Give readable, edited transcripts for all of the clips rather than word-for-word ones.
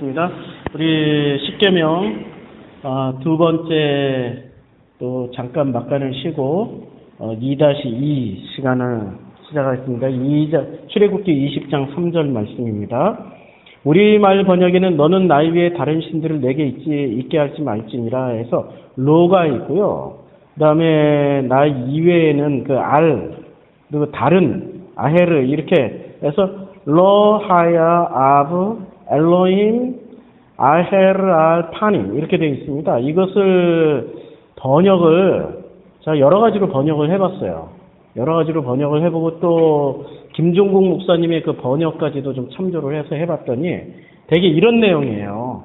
하겠습니다. 우리 십계명 두 번째 또 잠깐 막간을 쉬고 2-2 시간을 시작하겠습니다. 출애굽기 20장 3절 말씀입니다. 우리말 번역에는 너는 나의 위에 다른 신들을 내게 있게 할지 말지니라 해서 로가 있고요. 그 다음에 나 이외에는 그 알, 그리고 다른 아헤르 이렇게 해서 로하야 아브 엘로힘 아헤르 알 파님 이렇게 되어 있습니다. 이것을 번역을 여러 가지로 번역을 해봤어요. 여러 가지로 번역을 해보고 또 김종국 목사님의 그 번역까지도 좀 참조를 해서 해봤더니 되게 이런 내용이에요.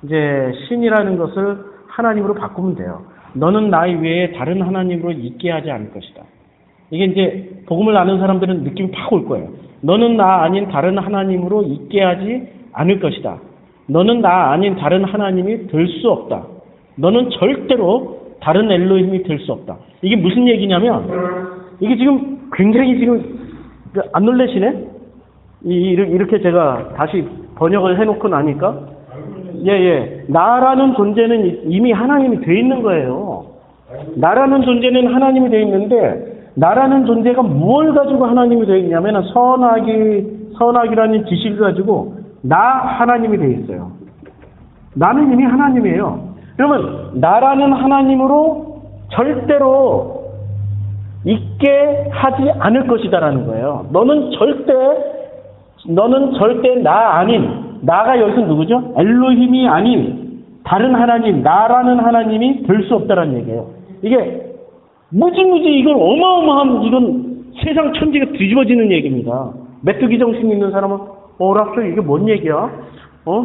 이제 신이라는 것을 하나님으로 바꾸면 돼요. 너는 나의 외에 다른 하나님으로 있게 하지 않을 것이다. 이게 이제 복음을 아는 사람들은 느낌이 팍 올 거예요. 너는 나 아닌 다른 하나님으로 있게 하지 않을 것이다. 너는 나 아닌 다른 하나님이 될 수 없다. 너는 절대로 다른 엘로힘이 될 수 없다. 이게 무슨 얘기냐면 이게 지금 굉장히 지금 안 놀라시네? 이렇게 제가 다시 번역을 해놓고 나니까 나라는 존재는 이미 하나님이 돼 있는 거예요. 나라는 존재는 하나님이 돼 있는데 나라는 존재가 무엇을 가지고 하나님이 돼 있냐면 선악이라는 지식을 가지고 나 하나님이 돼 있어요. 나는 이미 하나님이에요. 그러면 나라는 하나님으로 절대로 있게 하지 않을 것이다라는 거예요. 너는 절대 나 아닌, 나가 여기서 누구죠? 엘로힘이 아닌 다른 하나님, 나라는 하나님이 될 수 없다라는 얘기예요. 이게 무지무지 이건 어마어마한 이건 세상 천지가 뒤집어지는 얘기입니다. 메뚜기 정신이 있는 사람은 랍소 이게 뭔 얘기야?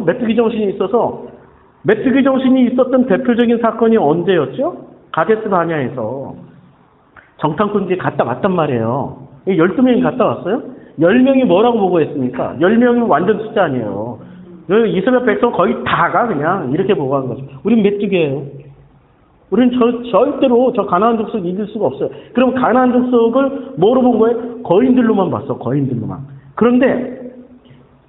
메뚜기 정신이 있어서 메뚜기 정신이 있었던 대표적인 사건이 언제였죠? 가데스 바냐에서 정탐꾼들이 갔다 왔단 말이에요. 12명이 갔다 왔어요? 10명이 뭐라고 보고했습니까? 10명이 완전 숫자 아니에요. 이스라엘 백성 거의 다가 그냥 이렇게 보고한 거죠. 우린 메뚜기예요. 우린 절대로 저 가나안 족속 이길 수가 없어요. 그럼 가나안 족속을 뭐로 본 거예요? 거인들로만 봤어. 거인들로만. 그런데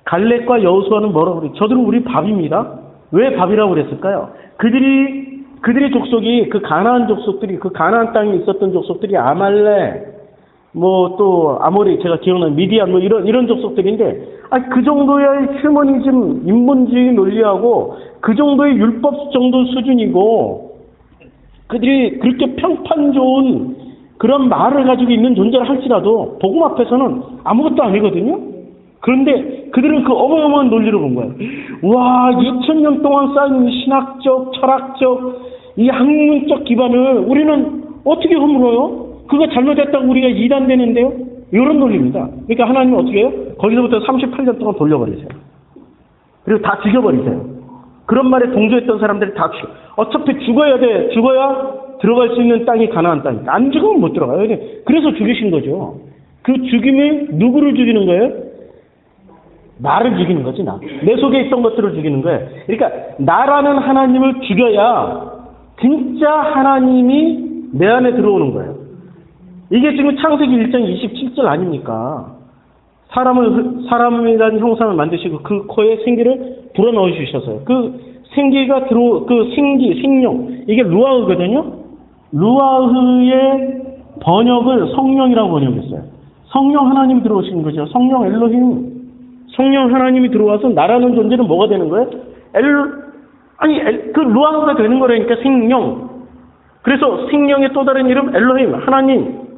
갈렙과 여호수아는 뭐라고 그래요? 저들은 우리 밥입니다. 왜 밥이라고 그랬을까요? 그들의 족속이 그 가나안 족속들이 그 가나안 땅에 있었던 족속들이 아말렉 또 아모리 제가 기억나는 미디안 이런 족속들인데 그 정도의 휴머니즘 인본주의 논리하고 그 정도의 율법 정도 수준이고 그들이 그렇게 평판 좋은 그런 말을 가지고 있는 존재를 할지라도 복음 앞에서는 아무것도 아니거든요. 그런데 그들은 그 어마어마한 논리를 본 거예요. 와, 2000년 동안 쌓인 신학적, 철학적, 이 학문적 기반을 우리는 어떻게 허물어요? 그거 잘못했다고 우리가 이단되는데요? 이런 논리입니다. 그러니까 하나님은 어떻게 해요? 거기서부터 38년 동안 돌려버리세요. 그리고 다 죽여버리세요. 그런 말에 동조했던 사람들이 다 어차피 죽어야 돼. 죽어야 들어갈 수 있는 땅이 가나안 땅이니까. 안 죽으면 못 들어가요. 그래서 죽이신 거죠. 그 죽임이 누구를 죽이는 거예요? 나를 죽이는 거지, 나. 내 속에 있던 것들을 죽이는 거예요. 그러니까 나라는 하나님을 죽여야 진짜 하나님이 내 안에 들어오는 거예요. 이게 지금 창세기 1장 27절 아닙니까? 사람이라는 형상을 만드시고 그 코에 생기를 불어넣어 주셔서요. 그 생기가 생령, 이게 루아흐거든요? 루아흐의 번역을 성령이라고 번역했어요. 성령 하나님이 들어오시는 거죠. 성령 엘로힘. 성령 하나님이 들어와서 나라는 존재는 뭐가 되는 거예요? 그 루아흐가 되는 거라니까 생령. 그래서 생명의 또 다른 이름 엘로힘, 하나님.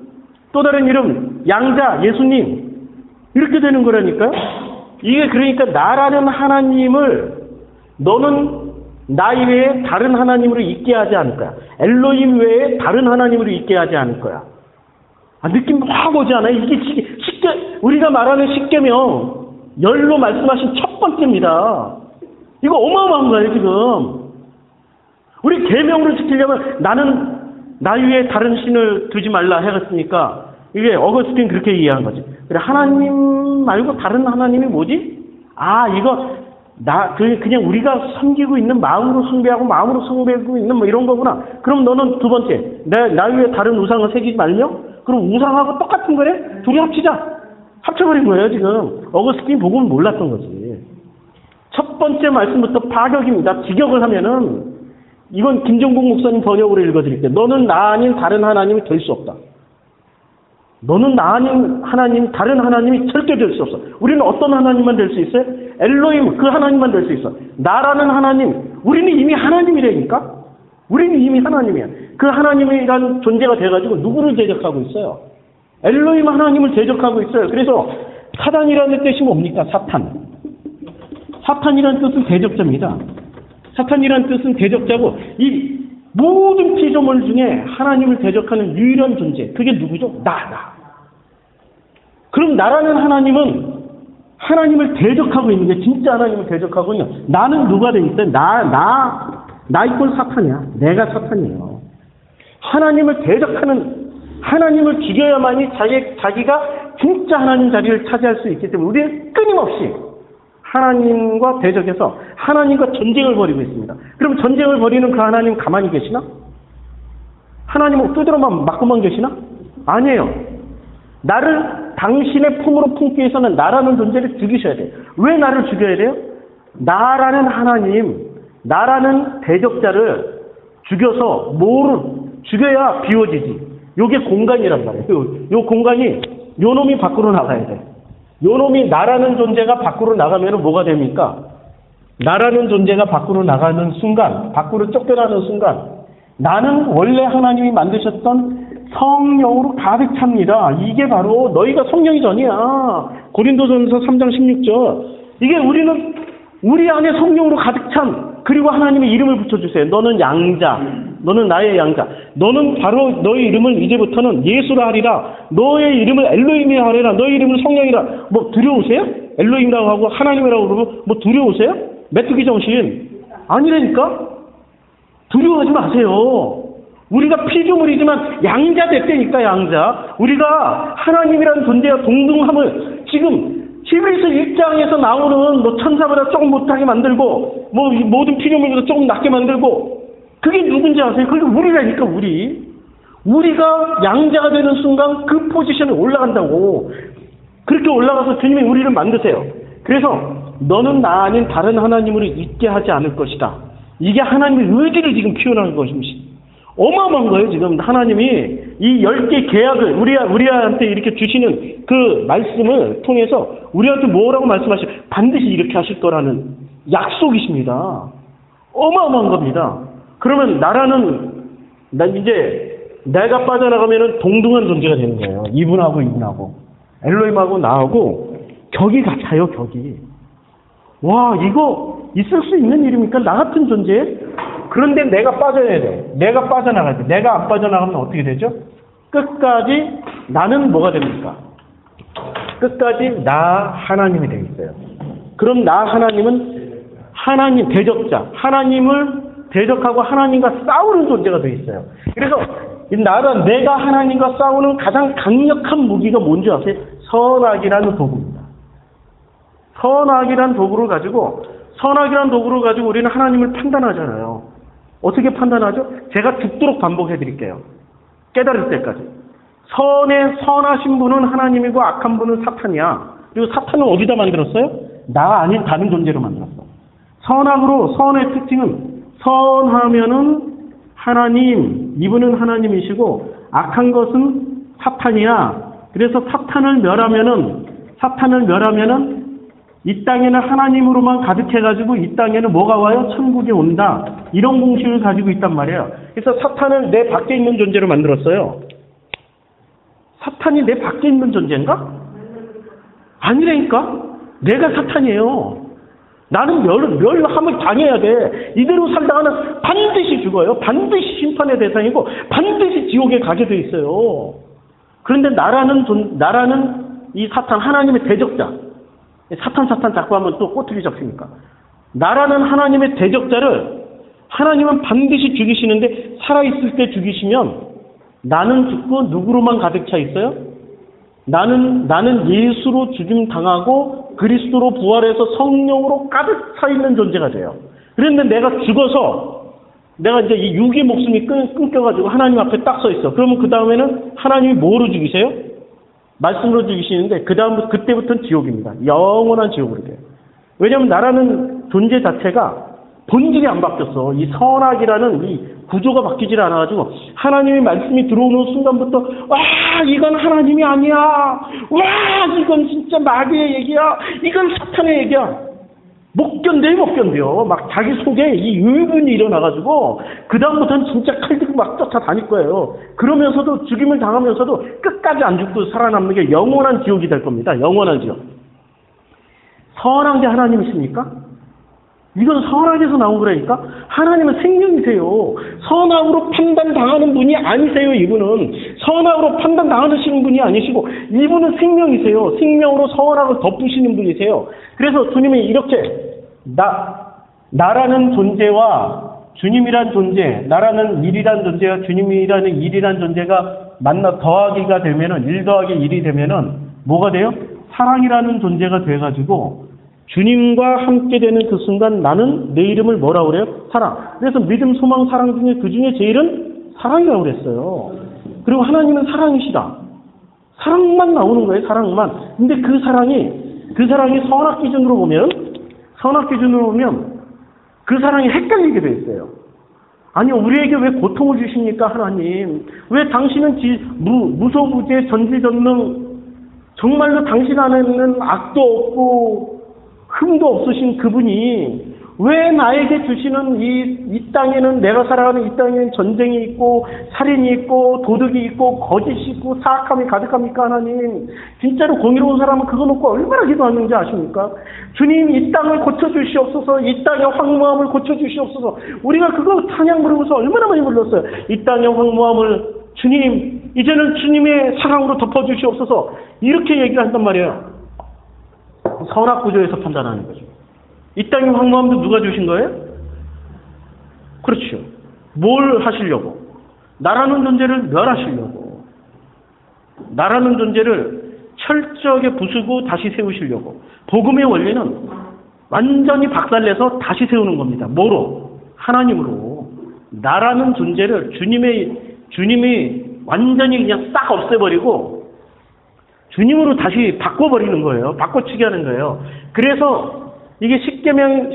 또 다른 이름 양자, 예수님. 이렇게 되는 거라니까요. 이게 그러니까 나라는 하나님을 너는 나 외에 다른 하나님으로 있게 하지 않을 거야. 엘로힘 외에 다른 하나님으로 있게 하지 않을 거야. 느낌 확 오지 않아요? 이게 우리가 말하는 십계명 열로 말씀하신 첫 번째입니다. 이거 어마어마한 거예요, 지금. 우리 계명으로 지키려면 나는 나 위에 다른 신을 두지 말라 해갔으니까 이게 어거스틴 그렇게 이해한 거지. 그래, 하나님 말고 다른 하나님이 뭐지? 이거 그냥 우리가 섬기고 있는 마음으로 숭배하고 있는 이런 거구나. 그럼 너는 두 번째, 나 위에 다른 우상을 새기지 말며? 그럼 우상하고 똑같은 거래? 둘이 합치자. 합쳐버린 거예요, 지금. 어거스틴 복음을 몰랐던 거지. 첫 번째 말씀부터 파격입니다. 직역을 하면은 이건 김정국 목사님 번역으로 읽어드릴게요. 너는 나 아닌 다른 하나님이 될 수 없다. 너는 나 아닌 하나님, 다른 하나님이 절대 될 수 없어. 우리는 어떤 하나님만 될 수 있어요? 엘로힘, 그 하나님만 될 수 있어. 나라는 하나님, 우리는 이미 하나님이라니까? 우리는 이미 하나님이야. 그 하나님이라는 존재가 돼가지고 누구를 대적하고 있어요? 엘로힘 하나님을 대적하고 있어요. 그래서 사단이라는 뜻이 뭡니까? 사탄. 사탄이라는 뜻은 대적자입니다. 사탄이라는 뜻은 대적자고, 이 모든 피조물 중에 하나님을 대적하는 유일한 존재, 그게 누구죠? 나. 그럼 나라는 하나님은 하나님을 대적하고 있는 게 진짜 하나님을 대적하고 있는, 나는 누가 돼 있어요? 나 이꼴 사탄이야. 내가 사탄이에요. 하나님을 대적하는, 하나님을 죽여야만이 자기가 진짜 하나님 자리를 차지할 수 있기 때문에 우리는 끊임없이 하나님과 대적해서 하나님과 전쟁을 벌이고 있습니다. 그럼 전쟁을 벌이는 그 하나님 가만히 계시나? 하나님은 두드러만 맞고만 계시나? 아니에요. 나를 당신의 품으로 품기 위해서는 나라는 존재를 죽이셔야 돼요. 왜 나를 죽여야 돼요? 나라는 하나님, 나라는 대적자를 죽여서 죽여야 비워지지. 요게 공간이란 말이에요. 요 공간이 요 놈이 밖으로 나가야 돼. 요 놈이 나라는 존재가 밖으로 나가면 뭐가 됩니까? 나라는 존재가 밖으로 나가는 순간, 밖으로 쫓겨나는 순간, 나는 원래 하나님이 만드셨던 성령으로 가득 찹니다. 이게 바로 너희가 성령이 전이야. 고린도전서 3장 16절. 이게 우리 안에 성령으로 가득 참, 그리고 하나님의 이름을 붙여주세요. 너는 양자, 너는 나의 양자. 너는 바로 너의 이름을 이제부터는 예수라 하리라. 너의 이름을 엘로힘이라 하리라. 너의 이름을 성령이라. 뭐 두려우세요? 엘로힘이라고 하고 하나님이라고 그러고 뭐 두려우세요? 메뚜기 정신. 아니라니까? 두려워하지 마세요. 우리가 피조물이지만 양자 됐다니까, 양자. 우리가 하나님이라는 존재와 동등함을 지금 히브리서 1장에서 나오는 뭐 천사보다 조금 못하게 만들고 뭐 모든 피조물보다 조금 낮게 만들고, 그게 누군지 아세요? 그게 우리라니까. 우리가 양자가 되는 순간 그 포지션에 올라간다고. 그렇게 올라가서 주님이 우리를 만드세요. 그래서 너는 나 아닌 다른 하나님으로 있게 하지 않을 것이다. 이게 하나님의 의지를 지금 표현하는 것입니다. 어마어마한 거예요. 지금 하나님이 이 10개 계약을 우리한테 이렇게 주시는 그 말씀을 통해서 우리한테 뭐라고 말씀하시죠? 반드시 이렇게 하실 거라는 약속이십니다. 어마어마한 겁니다. 그러면 이제 내가 빠져나가면은 동등한 존재가 되는 거예요. 이분하고 엘로힘하고 나하고 격이 같아요. 격이. 와, 이거 있을 수 있는 일입니까? 나 같은 존재? 그런데 내가 빠져야 돼. 내가 빠져나가야 돼. 내가 안 빠져나가면 어떻게 되죠? 끝까지 나는 뭐가 됩니까? 끝까지 나 하나님이 되어 있어요. 그럼 나 하나님은 하나님 대적자, 하나님을 대적하고 하나님과 싸우는 존재가 되어 있어요. 그래서 내가 하나님과 싸우는 가장 강력한 무기가 뭔지 아세요? 선악이라는 도구입니다. 선악이라는 도구를 가지고 우리는 하나님을 판단하잖아요. 어떻게 판단하죠? 제가 죽도록 반복해 드릴게요. 깨달을 때까지. 선하신 분은 하나님이고 악한 분은 사탄이야. 그리고 사탄은 어디다 만들었어요? 나 아닌 다른 존재로 만들었어. 선의 특징은 선하면은 하나님, 이분은 하나님이시고 악한 것은 사탄이야. 그래서 사탄을 멸하면은 이 땅에는 하나님으로만 가득해가지고 이 땅에는 뭐가 와요? 천국이 온다. 이런 공식을 가지고 있단 말이에요. 그래서 사탄을 내 밖에 있는 존재로 만들었어요. 사탄이 내 밖에 있는 존재인가? 아니라니까. 내가 사탄이에요. 나는 멸함을 당해야 돼. 이대로 살다가는 반드시 죽어요. 반드시 심판의 대상이고 반드시 지옥에 가게 돼 있어요. 그런데 나라는 이 사탄, 하나님의 대적자. 사탄 자꾸 하면 또 꼬투리 잡히니까. 나라는 하나님의 대적자를 하나님은 반드시 죽이시는데 살아있을 때 죽이시면 나는 죽고 누구로만 가득 차 있어요? 나는 예수로 죽임 당하고 그리스도로 부활해서 성령으로 가득 차 있는 존재가 돼요. 그런데 내가 죽어서 내가 이제 이 육의 목숨이 끊겨가지고 하나님 앞에 딱 서 있어. 그러면 그 다음에는 하나님이 뭐로 죽이세요? 말씀으로 죽이시는데 그때부터는 지옥입니다. 영원한 지옥으로 돼요. 왜냐하면 나라는 존재 자체가 본질이 안 바뀌었어. 이 선악이라는 이 구조가 바뀌질 않아가지고 하나님의 말씀이 들어오는 순간부터 와 이건 하나님이 아니야. 와 이건 진짜 마귀의 얘기야. 이건 사탄의 얘기야. 못 견뎌요. 막 자기 속에 이 의문이 일어나가지고 그다음부터는 진짜 칼 들고 막 쫓아다닐 거예요. 그러면서도 죽임을 당하면서도 끝까지 안 죽고 살아남는 게 영원한 지옥이 될 겁니다. 영원한 지옥. 선한 게 하나님이십니까? 이건 선악에서 나온 거라니까? 하나님은 생명이세요. 선악으로 판단당하는 분이 아니세요, 이분은. 선악으로 판단당하시는 분이 아니시고, 이분은 생명이세요. 생명으로 선악을 덮으시는 분이세요. 그래서 주님이 이렇게, 나라는 존재와 주님이란 존재, 나라는 일이란 존재와 주님이라는 일이란 존재가 만나 더하기가 되면은, 1 더하기 1이 되면은, 뭐가 돼요? 사랑이라는 존재가 돼가지고, 주님과 함께 되는 그 순간 나는 내 이름을 뭐라고 그래요? 사랑. 그래서 믿음, 소망, 사랑 중에 그 중에 제일은 사랑이라고 그랬어요. 그리고 하나님은 사랑이시다. 사랑만 나오는 거예요, 사랑만. 근데 그 사랑이 선악 기준으로 보면 그 사랑이 헷갈리게 돼 있어요. 아니, 우리에게 왜 고통을 주십니까, 하나님? 왜 당신은 무소부재, 전지전능, 정말로 당신 안에는 악도 없고, 흠도 없으신 그분이 왜 나에게 주시는 이 땅에는 내가 살아가는 이 땅에는 전쟁이 있고 살인이 있고 도둑이 있고 거짓이 있고 사악함이 가득합니까 하나님? 진짜로 공의로운 사람은 그거 놓고 얼마나 기도하는지 아십니까? 주님 이 땅을 고쳐주시옵소서. 이 땅의 황무함을 고쳐주시옵소서. 우리가 그거 찬양 부르면서 얼마나 많이 불렀어요. 이 땅의 황무함을 주님 이제는 주님의 사랑으로 덮어주시옵소서. 이렇게 얘기를 한단 말이에요. 선악 구조에서 판단하는 거죠. 이 땅의 황무함도 누가 주신 거예요? 그렇죠. 뭘 하시려고? 나라는 존재를 멸하시려고. 나라는 존재를 철저하게 부수고 다시 세우시려고. 복음의 원리는 완전히 박살내서 다시 세우는 겁니다. 뭐로? 하나님으로. 나라는 존재를 주님이 완전히 그냥 싹 없애버리고 주님으로 다시 바꿔버리는 거예요. 바꿔치기 하는 거예요. 그래서 이게 십계명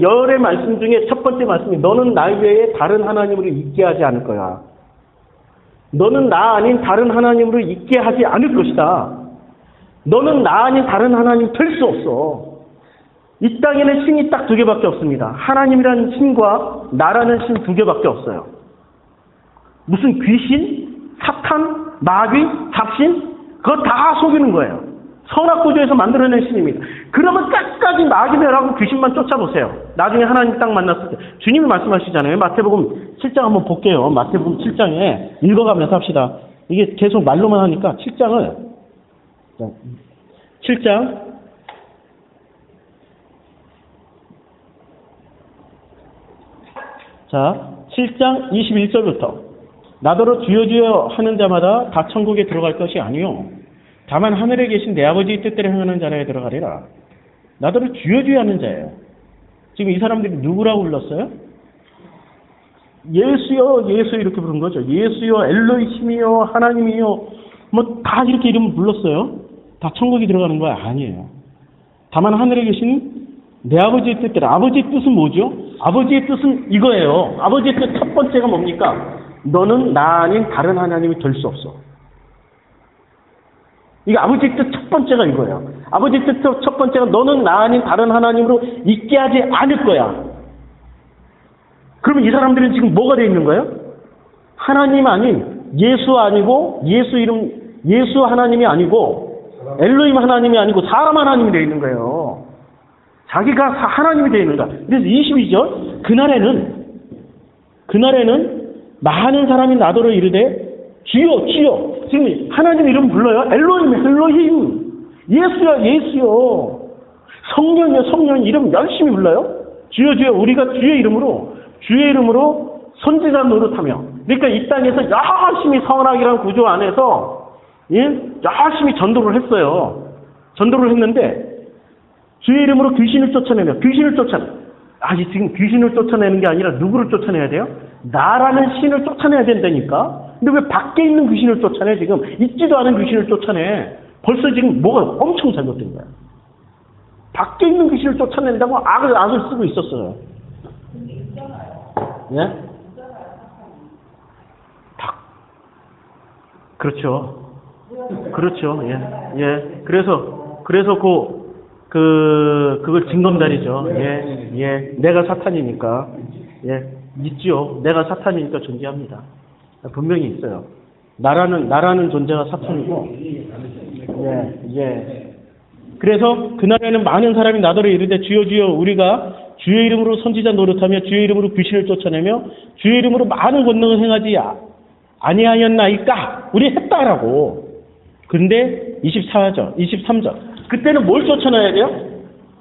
열의 말씀 중에 첫 번째 말씀이 너는 나 외에 다른 하나님으로 있게 하지 않을 거야. 너는 나 아닌 다른 하나님으로 있게 하지 않을 것이다. 너는 나 아닌 다른 하나님 될 수 없어. 이 땅에는 신이 딱 2개밖에 없습니다. 하나님이라는 신과 나라는 신 2개밖에 없어요. 무슨 귀신? 사탄? 마귀? 잡신? 그거 다 속이는 거예요. 선악구조에서 만들어낸 신입니다. 그러면 끝까지 마귀멸하고 귀신만 쫓아보세요. 나중에 하나님 딱 만났을 때. 주님이 말씀하시잖아요. 마태복음 7장 한번 볼게요. 마태복음 7장에 읽어가면서 합시다. 이게 계속 말로만 하니까 7장 7장 21절부터 나더러 주여 주여 하는 자마다 다 천국에 들어갈 것이 아니요 다만 하늘에 계신 내 아버지의 뜻대로 행하는 자라에 들어가리라. 나더러 주여 주여 하는 자예요. 지금 이 사람들이 누구라고 불렀어요? 예수여 예수 이렇게 부른 거죠. 예수여 엘로히심이여 하나님이여 뭐 다 이렇게 이름을 불렀어요. 다 천국에 들어가는 거야? 아니에요. 다만 하늘에 계신 내 아버지의 뜻대로. 아버지의 뜻은 뭐죠? 아버지의 뜻은 이거예요. 아버지의 뜻 첫 번째가 뭡니까? 너는 나 아닌 다른 하나님이 될 수 없어. 이게 아버지의 뜻 첫 번째가 이거예요. 아버지의 뜻 첫 번째가 너는 나 아닌 다른 하나님으로 있게 하지 않을 거야. 그러면 이 사람들은 지금 뭐가 되어 있는 거예요? 하나님 아닌 예수 아니고 예수 하나님이 아니고 엘로힘 하나님이 아니고 사람 하나님이 되어 있는 거예요. 자기가 하나님이 되어 있는 거야. 그래서 22절 그날에는 많은 사람이 나더러 이르되 주여 주여. 지금 하나님 이름 불러요. 엘로힘 예수야 예수요. 성령이요 성령 이름 열심히 불러요. 주여 주여. 우리가 주의 이름으로 선지자 노릇하며. 그러니까 이 땅에서 열심히 선악이라는 구조 안에서 열심히 전도를 했어요. 전도를 했는데 주의 이름으로 귀신을 쫓아내며 지금 귀신을 쫓아내는 게 아니라 누구를 쫓아내야 돼요? 나라는 신을 쫓아내야 된다니까. 근데 왜 밖에 있는 귀신을 쫓아내? 지금 있지도 않은 귀신을 쫓아내. 벌써 지금 뭐가 엄청 잘못된 거야. 밖에 있는 귀신을 쫓아낸다고 악을 쓰고 있었어요. 예? 그렇죠. 그렇죠. 예. 예. 그래서 그걸 징검다리죠. 예. 예. 내가 사탄이니까. 예. 있죠. 내가 사탄이니까 존재합니다. 분명히 있어요. 나라는 존재가 사탄이고. 예. 예. 그래서 그날에는 많은 사람이 나더러 이르되 주여 주여 우리가 주의 이름으로 선지자 노릇하며 주의 이름으로 귀신을 쫓아내며 주의 이름으로 많은 권능을 행하지 아니하였나이까? 우리 했다라고. 근데 23절. 그때는 뭘 쫓아내야 돼요?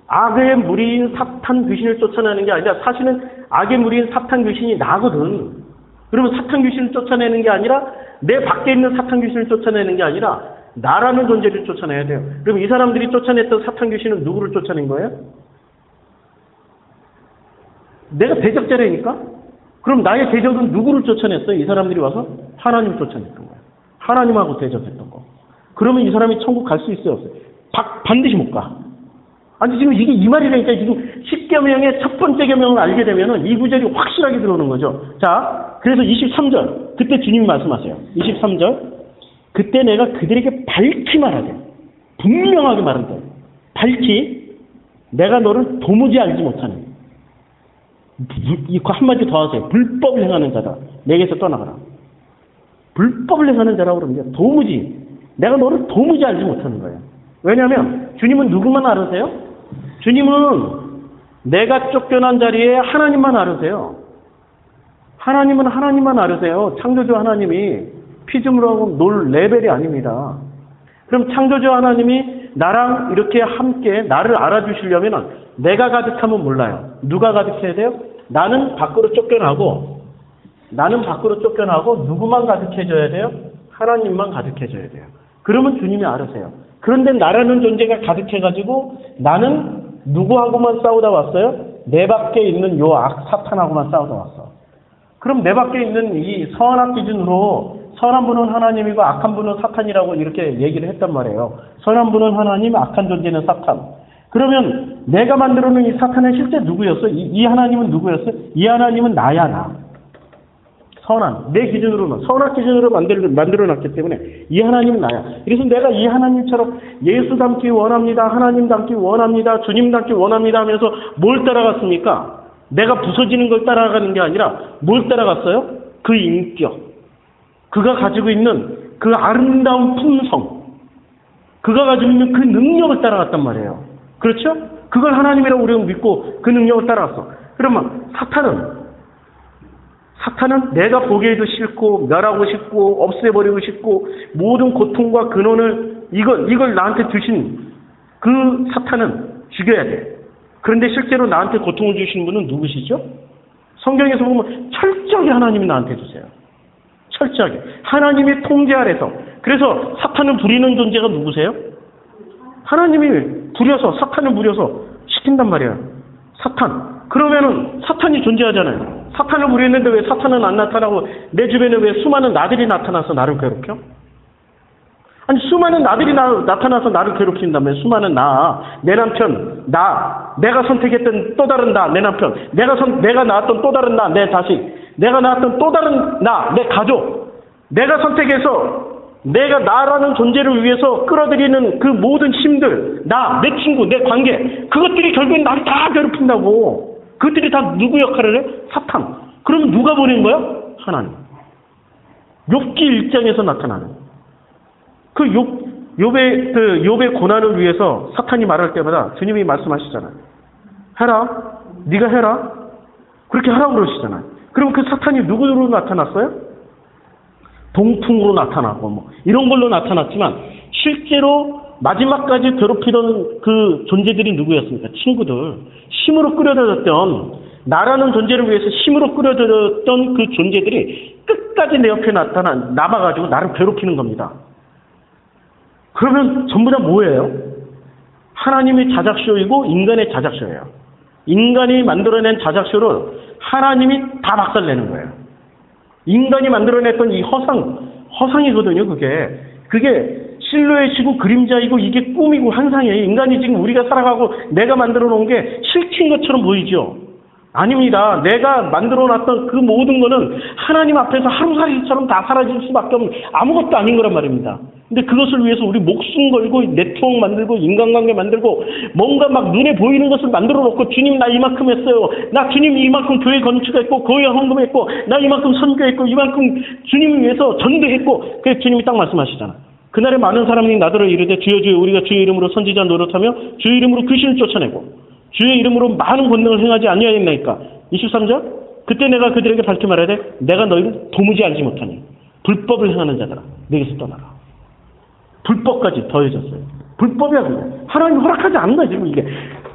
악의 무리인 사탄 귀신을 쫓아내는 게 아니라 사실은 악의 무리인 사탄 귀신이 나거든. 그러면 사탄 귀신을 쫓아내는 게 아니라 내 밖에 있는 사탄 귀신을 쫓아내는 게 아니라 나라는 존재를 쫓아내야 돼요. 그럼 이 사람들이 쫓아냈던 사탄 귀신은 누구를 쫓아낸 거예요? 내가 대적자라니까? 그럼 나의 대적은 누구를 쫓아냈어요? 이 사람들이 와서 하나님을 쫓아냈던 거예요. 하나님하고 대적했던 거. 그러면 이 사람이 천국 갈 수 있어요? 없어요? 반드시 못 가. 아니 지금 이게 이 말이라니까. 지금 10계명의 첫 번째 계명을 알게 되면은 이 구절이 확실하게 들어오는 거죠. 자, 그래서 23절. 그때 주님이 말씀하세요. 23절. 그때 내가 그들에게 밝히 말하되, 분명하게 말한다. 밝히 내가 너를 도무지 알지 못하는, 이거 한마디 더 하세요. 불법을 행하는 자다. 내게서 떠나가라. 불법을 행하는 자라고 그러는데 도무지, 내가 너를 도무지 알지 못하는 거예요. 왜냐하면 주님은 누구만 알으세요? 주님은 내가 쫓겨난 자리에 하나님만 알으세요. 하나님은 하나님만 알으세요. 창조주 하나님이 피조물하고 놀 레벨이 아닙니다. 그럼 창조주 하나님이 나랑 이렇게 함께 나를 알아주시려면 내가 가득하면 몰라요. 누가 가득해야 돼요? 나는 밖으로 쫓겨나고 누구만 가득해져야 돼요? 하나님만 가득해져야 돼요. 그러면 주님이 알으세요. 그런데 나라는 존재가 가득해가지고 나는 누구하고만 싸우다 왔어요? 내 밖에 있는 요 사탄하고만 싸우다 왔어. 그럼 내 밖에 있는 이 선악 기준으로 선한 분은 하나님이고 악한 분은 사탄이라고 이렇게 얘기를 했단 말이에요. 선한 분은 하나님, 악한 존재는 사탄. 그러면 내가 만들어놓은 이 사탄은 실제 누구였어? 이 하나님은 누구였어? 이 하나님은 나야, 나. 선한. 내 기준으로는, 선악 기준으로 만들어놨기 때문에 이 하나님은 나야. 그래서 내가 이 하나님처럼 예수 닮기 원합니다. 하나님 닮기 원합니다. 주님 닮기 원합니다 하면서 뭘 따라갔습니까? 내가 부서지는 걸 따라가는 게 아니라 뭘 따라갔어요? 그 인격. 그가 가지고 있는 그 아름다운 품성. 그가 가지고 있는 그 능력을 따라갔단 말이에요. 그렇죠? 그걸 하나님이라고 우리가 믿고 그 능력을 따라갔어. 그러면 사탄은 내가 보기에도 싫고 멸하고 싶고 없애버리고 싶고 모든 고통과 근원을 이걸 나한테 주신 그 사탄은 죽여야 돼. 그런데 실제로 나한테 고통을 주시는 분은 누구시죠? 성경에서 보면 철저하게 하나님이 나한테 주세요. 철저하게. 하나님의 통제 아래서. 그래서 사탄을 부리는 존재가 누구세요? 하나님이 부려서, 사탄을 부려서 시킨단 말이에요. 사탄. 그러면은 사탄이 존재하잖아요. 사탄을 부리는데 왜 사탄은 안 나타나고 내 주변에 왜 수많은 나들이 나타나서 나를 괴롭혀? 아니 수많은 나들이 나타나서 나를 괴롭힌다면 수많은 내 남편, 내가 선택했던 또 다른 내 남편, 내가 낳았던 또 다른 내 자식, 내가 낳았던 또 다른 내 가족, 내가 선택해서 내가 나라는 존재를 위해서 끌어들이는 그 모든 힘들, 내 친구, 내 관계, 그것들이 결국엔 나를 다 괴롭힌다고. 그것들이 다 누구 역할을 해? 사탄. 그럼 누가 보낸 거야? 하나님. 욥기 1장에서 나타나는. 욥의 고난을 위해서 사탄이 말할 때마다 주님이 말씀하시잖아요. 해라. 네가 해라. 그렇게 하라고 그러시잖아요. 그럼 그 사탄이 누구로 나타났어요? 동풍으로 나타나고 이런 걸로 나타났지만 실제로 마지막까지 괴롭히던 그 존재들이 누구였습니까? 친구들. 힘으로 끌어들였던, 나라는 존재를 위해서 힘으로 끌어들였던 그 존재들이 끝까지 내 옆에 남아가지고 나를 괴롭히는 겁니다. 그러면 전부 다 뭐예요? 하나님의 자작쇼이고 인간의 자작쇼예요. 인간이 만들어낸 자작쇼를 하나님이 다 박살내는 거예요. 인간이 만들어냈던 이 허상이거든요, 그게 실루엣이고 그림자이고 이게 꿈이고 환상이에요. 인간이 지금 우리가 살아가고 내가 만들어 놓은 게 실체인 것처럼 보이죠. 아닙니다. 내가 만들어 놨던 그 모든 거는 하나님 앞에서 하루살이처럼 다 사라질 수밖에 없는 아무것도 아닌 거란 말입니다. 근데 그것을 위해서 우리 목숨 걸고 네트워크 만들고 인간관계 만들고 뭔가 막 눈에 보이는 것을 만들어 놓고 주님 나 이만큼 했어요. 나 주님 이만큼 교회 건축했고 교회 헌금했고 나 이만큼 선교했고 이만큼 주님을 위해서 전도했고 그래서 주님이 딱 말씀하시잖아. 그날에 많은 사람이 나더러 이르되 주여 주여 우리가 주의 이름으로 선지자 노릇하며 주의 이름으로 귀신을 쫓아내고 주의 이름으로 많은 권능을 행하지 아니하였나이까. 23절 그때 내가 그들에게 밝히 말하되 내가 너희를 도무지 알지 못하니 불법을 행하는 자들아 내게서 떠나라. 불법까지 더해졌어요. 불법이야 그거. 하나님이 허락하지 않는 거야 지금 이게.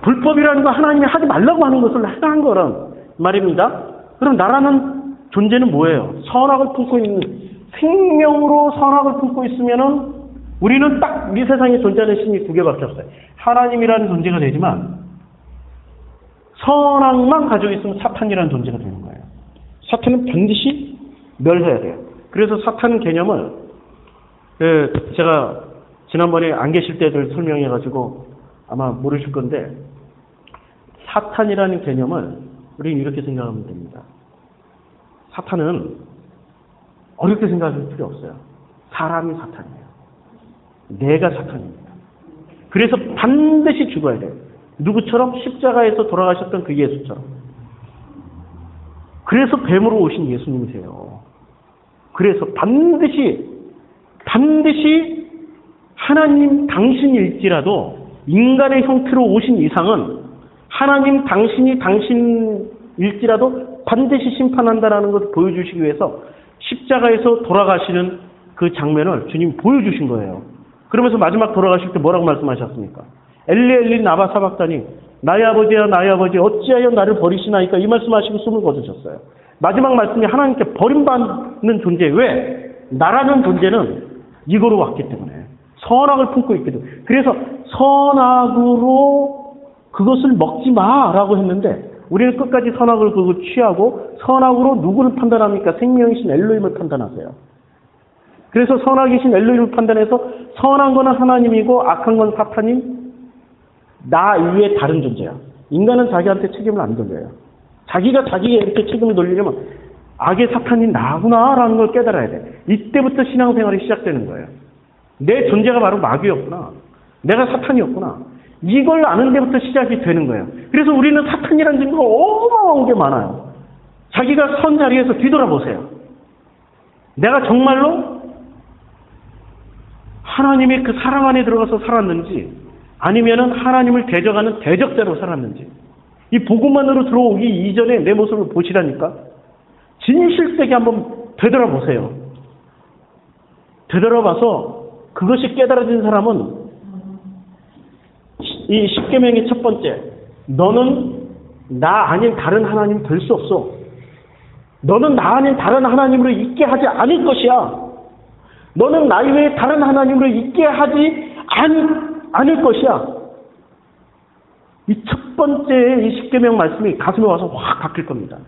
불법이라는 거 하나님이 하지 말라고 하는 것을 한 거란 말입니다. 그럼 나라는 존재는 뭐예요? 선악을 품고 있는 생명으로 선악을 품고 있으면은 우리는 딱 이 세상에 존재하는 신이 두 개밖에 없어요. 하나님이라는 존재가 되지만 선악만 가지고 있으면 사탄이라는 존재가 되는 거예요. 사탄은 반드시 멸해야 돼요. 그래서 사탄 개념을 제가 지난번에 안 계실 때들 설명해가지고 아마 모르실 건데 사탄이라는 개념을 우리는 이렇게 생각하면 됩니다. 사탄은 어렵게 생각할 필요 없어요. 사람이 사탄이에요. 내가 사탄입니다. 그래서 반드시 죽어야 돼요. 누구처럼? 십자가에서 돌아가셨던 그 예수처럼. 그래서 뱀으로 오신 예수님이세요. 그래서 반드시 하나님 당신일지라도 인간의 형태로 오신 이상은 하나님 당신일지라도 반드시 심판한다라는 것을 보여주시기 위해서 십자가에서 돌아가시는 그 장면을 주님 보여주신 거예요. 그러면서 마지막 돌아가실 때 뭐라고 말씀하셨습니까? 엘리 엘리 나바 사박다니 나의 아버지야 나의 아버지 어찌하여 나를 버리시나이까 이 말씀하시고 숨을 거두셨어요. 마지막 말씀이 하나님께 버림받는 존재. 왜? 나라는 존재는 이거로 왔기 때문에 선악을 품고 있기 때문에. 그래서 선악으로 그것을 먹지 마라고 했는데 우리는 끝까지 선악을 그거 취하고 선악으로 누구를 판단합니까? 생명이신 엘로힘을 판단하세요. 그래서 선악이신 엘로힘을 판단해서 선한 거는 하나님이고 악한 건 사탄인 나 위에 다른 존재야. 인간은 자기한테 책임을 안 돌려요. 자기가 자기에게 책임을 돌리려면 악의 사탄이 나구나라는 걸 깨달아야 돼. 이때부터 신앙생활이 시작되는 거예요. 내 존재가 바로 마귀였구나. 내가 사탄이었구나. 이걸 아는 데부터 시작이 되는 거예요. 그래서 우리는 사탄이라는 증거가 어마어마한 게 많아요. 자기가 선 자리에서 뒤돌아보세요. 내가 정말로 하나님의 그 사랑 안에 들어가서 살았는지 아니면은 하나님을 대적하는 대적자로 살았는지 이 복음만으로 들어오기 이전에 내 모습을 보시라니까. 진실되게 한번 되돌아보세요. 되돌아봐서 그것이 깨달아진 사람은 이 십계명의 첫 번째, 너는 나 아닌 다른 하나님 될 수 없어. 너는 나 아닌 다른 하나님으로 있게 하지 않을 것이야. 너는 나 외에 다른 하나님으로 있게 하지 않을 것이야. 이 첫 번째 이 십계명 말씀이 가슴에 와서 확 박힐 겁니다.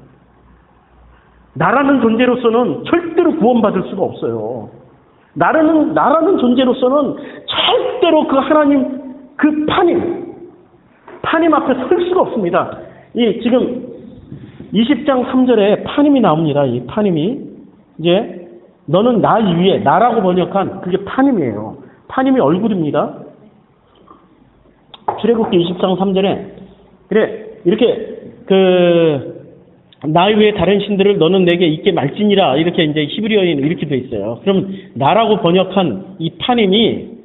나라는 존재로서는 절대로 구원받을 수가 없어요. 나라는 존재로서는 절대로 그 하나님, 그 파님 앞에 설 수가 없습니다. 이 지금 20장 3절에 파님이 나옵니다. 이 파님이 이제 너는 나 위에 나라고 번역한 그게 파님이에요. 파님이 얼굴입니다. 출애굽기 20장 3절에 그래 이렇게 나 위에 다른 신들을 너는 내게 있게 말지니라 이렇게 이제 히브리어에는 이렇게 돼 있어요. 그럼 나라고 번역한 이 파님이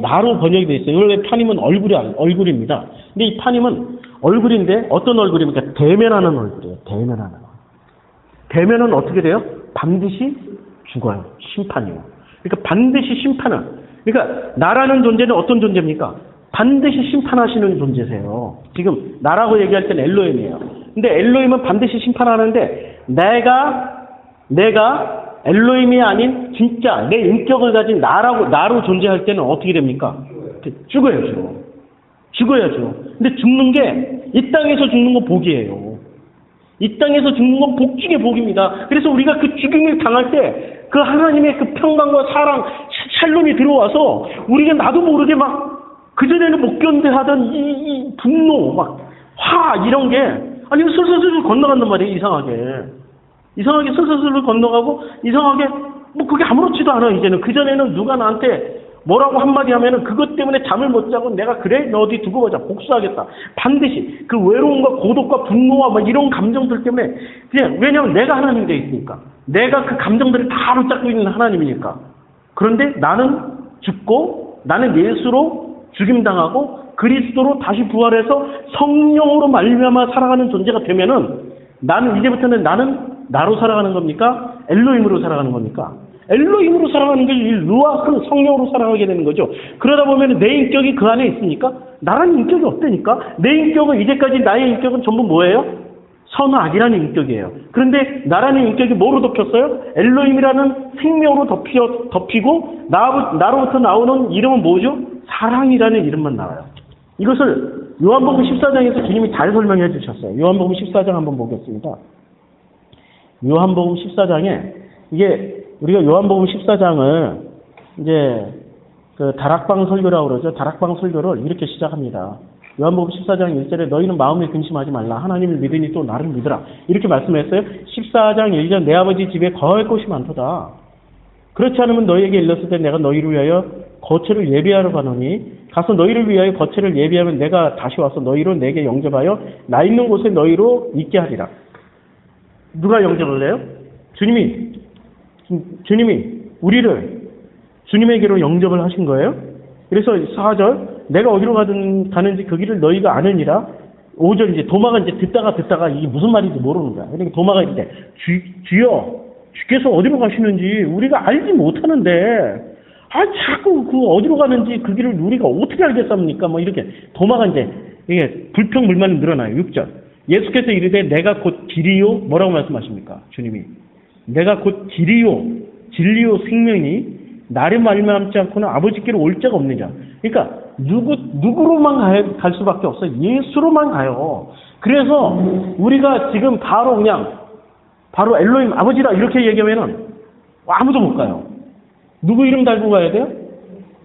나로 번역이 돼 있어요. 원래 파님은 얼굴입니다. 근데 이 파님은 얼굴인데 어떤 얼굴입니까? 대면하는 얼굴이에요. 대면은 어떻게 돼요? 반드시 죽어요. 심판이요. 그러니까 반드시 심판은. 그러니까 나라는 존재는 어떤 존재입니까? 반드시 심판하시는 존재세요. 지금 나라고 얘기할 때는 엘로힘이에요. 근데 엘로힘은 반드시 심판하는데 내가 엘로힘이 아닌 진짜 내 인격을 가진 나로 존재할 때는 어떻게 됩니까? 죽어야죠. 근데 죽는 게 이 땅에서 죽는 건 복이에요. 이 땅에서 죽는 건 복 중의 복입니다. 그래서 우리가 그 죽임을 당할 때 그 하나님의 그 평강과 사랑, 샬롬이 들어와서 우리가 나도 모르게 막 그전에는 못 견뎌하던 이 분노, 막 화 이런 게 아니 슬슬 건너간단 말이에요. 이상하게 슬슬 건너가고 이상하게 뭐 그게 아무렇지도 않아. 이제는 그전에는 누가 나한테 뭐라고 한마디 하면은 그것 때문에 잠을 못 자고 내가 그래? 너 어디 두고 보자. 복수하겠다. 반드시 그 외로움과 고독과 분노와 막 이런 감정들 때문에 그냥 왜냐면 내가 하나님 돼 있으니까. 내가 그 감정들을 다 붙잡고 있는 하나님이니까. 그런데 나는 죽고 나는 예수로 죽임당하고 그리스도로 다시 부활해서 성령으로 말미암아 살아가는 존재가 되면은 나는 이제부터는 나는 나로 살아가는 겁니까? 엘로힘으로 살아가는 겁니까? 엘로힘으로 살아가는 게 루아흐 성령으로 살아가게 되는 거죠. 그러다 보면 내 인격이 그 안에 있으니까 나라는 인격이 없다니까. 내 인격은 이제까지 나의 인격은 전부 뭐예요? 선악이라는 인격이에요. 그런데 나라는 인격이 뭐로 덮였어요? 엘로힘이라는 생명으로 덮이고 나로부터 나오는 이름은 뭐죠? 사랑이라는 이름만 나와요. 이것을 요한복음 14장에서 주님이 잘 설명해 주셨어요. 요한복음 14장 한번 보겠습니다. 요한복음 14장에 이게 우리가 요한복음 14장을 이제 그 다락방 설교라고 그러죠. 다락방 설교를 이렇게 시작합니다. 요한복음 14장 1절에 너희는 마음에 근심하지 말라. 하나님을 믿으니 또 나를 믿으라. 이렇게 말씀했어요. 14장 1절 내 아버지 집에 거할 곳이 많도다. 그렇지 않으면 너희에게 일렀을 때 내가 너희를 위하여 거처를 예비하러 가노니 가서 너희를 위하여 거처를 예비하면 내가 다시 와서 너희로 내게 영접하여 나 있는 곳에 너희로 있게 하리라. 누가 영접을 해요? 주님이 우리를 주님에게로 영접을 하신 거예요. 그래서 4절 내가 어디로 가는지 그 길을 너희가 아느니라. 5절 이제 도마가 이제 듣다가 이게 무슨 말인지 모르는 거야. 그러니까 도마가 이제 주여 주께서 어디로 가시는지 우리가 알지 못하는데 자꾸 그 어디로 가는지 그 길을 우리가 어떻게 알겠습니까? 뭐 이렇게 도마가 이제 이게 불평불만이 늘어나요. 6절 예수께서 이르되 내가 곧 길이요 뭐라고 말씀하십니까? 주님이 내가 곧 길이요 진리요 생명이니 나를 말미암지 않고는 아버지께로 올 자가 없느냐. 그러니까 누구로만 갈 수밖에 없어요. 예수로만 가요. 그래서 우리가 지금 바로 엘로힘 아버지라 이렇게 얘기하면은 아무도 못 가요. 누구 이름 달고 가야 돼요?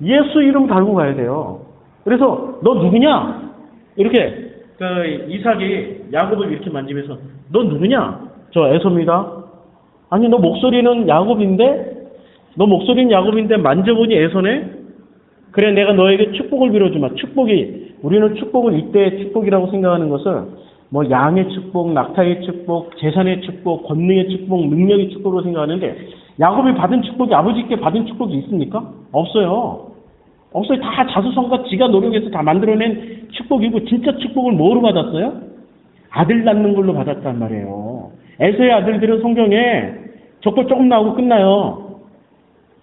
예수 이름 달고 가야 돼요. 그래서 너 누구냐? 이렇게 그 이삭이 야곱을 이렇게 만지면서 너 누구냐? 저 에서입니다. 아니 너 목소리는 야곱인데 만져보니 에서네? 그래 내가 너에게 축복을 빌어주마. 우리는 축복을 이때의 축복이라고 생각하는 것을 뭐 양의 축복, 낙타의 축복, 재산의 축복, 권능의 축복, 능력의 축복으로 생각하는데 야곱이 받은 축복이 아버지께 받은 축복이 있습니까? 없어요. 다 자수성가 지가 노력해서 다 만들어낸 축복이고 진짜 축복을 뭐로 받았어요? 아들 낳는 걸로 받았단 말이에요. 에서의 아들들은 성경에 족보 조금 나오고 끝나요.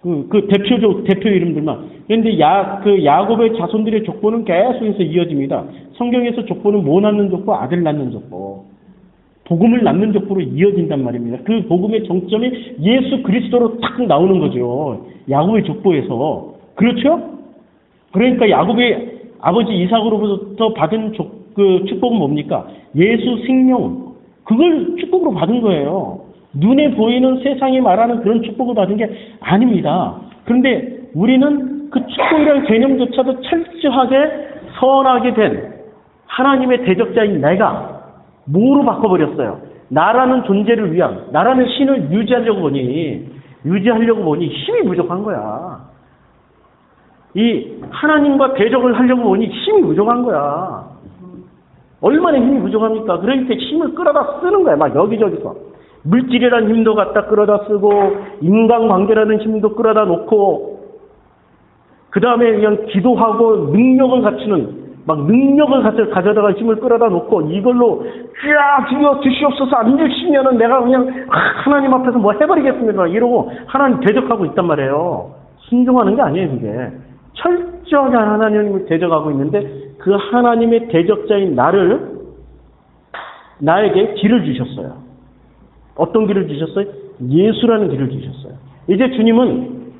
그 대표 이름들만. 그런데 야곱의 자손들의 족보는 계속해서 이어집니다. 성경에서 족보는 뭐 낳는 족보? 아들 낳는 족보. 복음을 낳는 족보로 이어진단 말입니다. 그 복음의 정점이 예수 그리스도로 딱 나오는 거죠. 야곱의 족보에서. 그렇죠? 그러니까 야곱의 아버지 이삭으로부터 받은 축복은 뭡니까? 예수 생명. 그걸 축복으로 받은 거예요. 눈에 보이는 세상이 말하는 그런 축복을 받은 게 아닙니다. 그런데 우리는 그 축복이라는 개념조차도 철저하게 선하게 된 하나님의 대적자인 내가 뭐로 바꿔버렸어요? 나라는 존재를 위한, 나라는 신을 유지하려고 보니 힘이 부족한 거야. 이 하나님과 대적을 하려고 보니 힘이 부족한 거야. 얼마나 힘이 부족합니까? 그러니까 힘을 끌어다 쓰는 거야. 막 여기저기서. 물질이라는 힘도 갖다 끌어다 쓰고 인간관계라는 힘도 끌어다 놓고 그 다음에 그냥 기도하고 능력을 가져다가 힘을 끌어다 놓고 이걸로 주여 주시옵소서 안 주시면은 내가 그냥 하나님 앞에서 뭐 해버리겠습니다 이러고 하나님 대적하고 있단 말이에요. 순종하는 게 아니에요. 그게 철저하게 하나님을 대적하고 있는데 그 하나님의 대적자인 나에게 길을 주셨어요. 어떤 길을 주셨어요? 예수라는 길을 주셨어요. 이제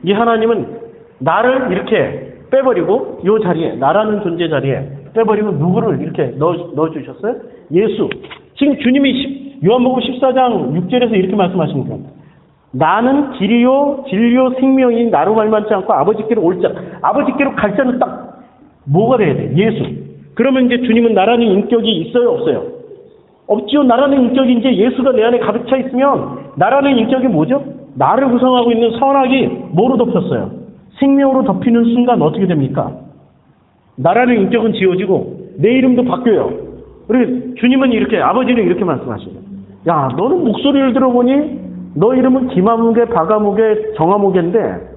이 하나님은 나를 이렇게 빼버리고 이 자리에, 나라는 존재 자리에 빼버리고 누구를 이렇게 넣어주셨어요? 예수. 지금 주님이 요한복음 14장 6절에서 이렇게 말씀하십니다. 나는 길이요 진리요 생명이 나로 말만치 않고 아버지께로 올 자. 아버지께로 갈 자는 딱 뭐가 돼야 돼? 예수. 그러면 이제 주님은 나라는 인격이 있어요 없어요? 없지요. 나라는 인격이 이제 예수가 내 안에 가득 차 있으면 나라는 인격이 뭐죠? 나를 구성하고 있는 선악이 뭐로 덮였어요? 생명으로 덮이는 순간 어떻게 됩니까? 나라는 인격은 지워지고 내 이름도 바뀌어요. 그리고 주님은 이렇게 아버지는 이렇게 말씀하시죠. 야 너는 목소리를 들어보니 너 이름은 기마무게, 바가무게, 정하무게인데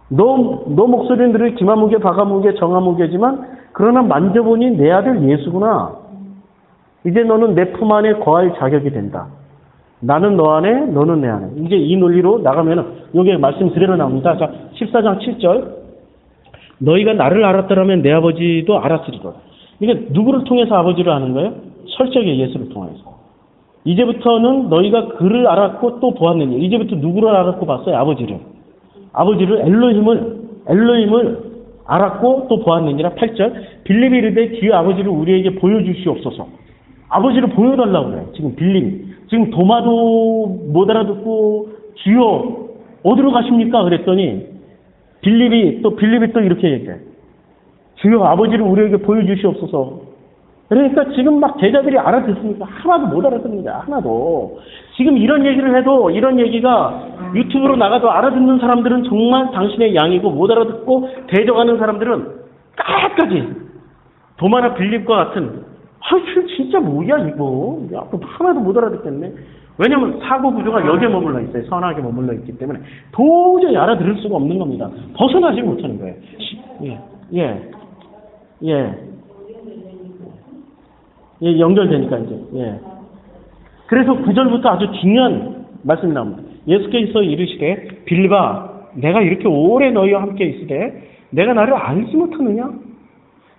너 목소리는 들으니 기마무게, 바가무게, 정하무게지만 그러나 만져보니 내 아들 예수구나. 이제 너는 내 품 안에 거할 자격이 된다. 나는 너 안에, 너는 내 안에. 이제 이 논리로 나가면은 여기에 말씀 그대로 나옵니다. 자, 14장 7절. 너희가 나를 알았더라면 내 아버지도 알았으리라. 이게 누구를 통해서 아버지를 아는 거예요? 철저하게 예수를 통해서. 이제부터는 너희가 그를 알았고 또 보았느니. 이제부터 누구를 알았고 봤어요? 아버지를. 아버지를 엘로힘을 알았고 또 보았느니라. 8절. 빌립이 이르되 주의 아버지를 우리에게 보여주시옵소서. 아버지를 보여달라고 그래요. 지금 빌립이. 지금 도마도 못 알아듣고 주여 어디로 가십니까? 그랬더니 빌립이 또 이렇게 얘기해. 주여 아버지를 우리에게 보여주시옵소서. 그러니까 지금 막 제자들이 알아듣습니까? 하나도 못 알아듣는다. 하나도. 지금 이런 얘기를 해도 이런 얘기가 유튜브로 나가도 알아듣는 사람들은 정말 당신의 양이고 못 알아듣고 대적하는 사람들은 끝까지 도마나 빌립과 같은 진짜 뭐야 이거. 야, 하나도 못 알아듣겠네. 왜냐하면 사고 구조가 여기에 머물러 있어요. 선하게 머물러 있기 때문에 도저히 알아들을 수가 없는 겁니다. 벗어나지 못하는 거예요. 연결되니까 이제. 그래서 9절부터 아주 중요한 말씀이 나옵니다. 예수께서 이르시되 빌립아 내가 이렇게 오래 너희와 함께 있으되 내가 나를 알지 못하느냐?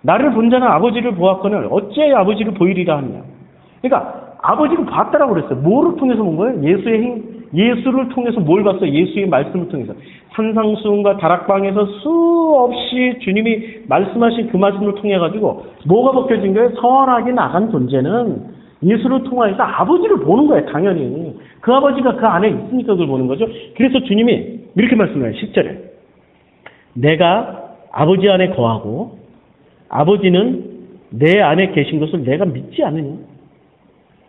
나를 본 자는 아버지를 보았거늘 어찌 아버지를 보이리라 하느냐? 그러니까 아버지를 봤다라고 그랬어요. 뭐를 통해서 본 거예요? 예수를 통해서 뭘 봤어요? 예수의 말씀을 통해서. 산상수훈과 다락방에서 수없이 주님이 말씀하신 그 말씀을 통해 가지고 뭐가 벗겨진 거예요? 선하게 나간 존재는 예수를 통해서 아버지를 보는 거예요. 당연히. 그 아버지가 그 안에 있으니까 그걸 보는 거죠. 그래서 주님이 이렇게 말씀해요. 10절에. 내가 아버지 안에 거하고 아버지는 내 안에 계신 것을 내가 믿지 않느냐.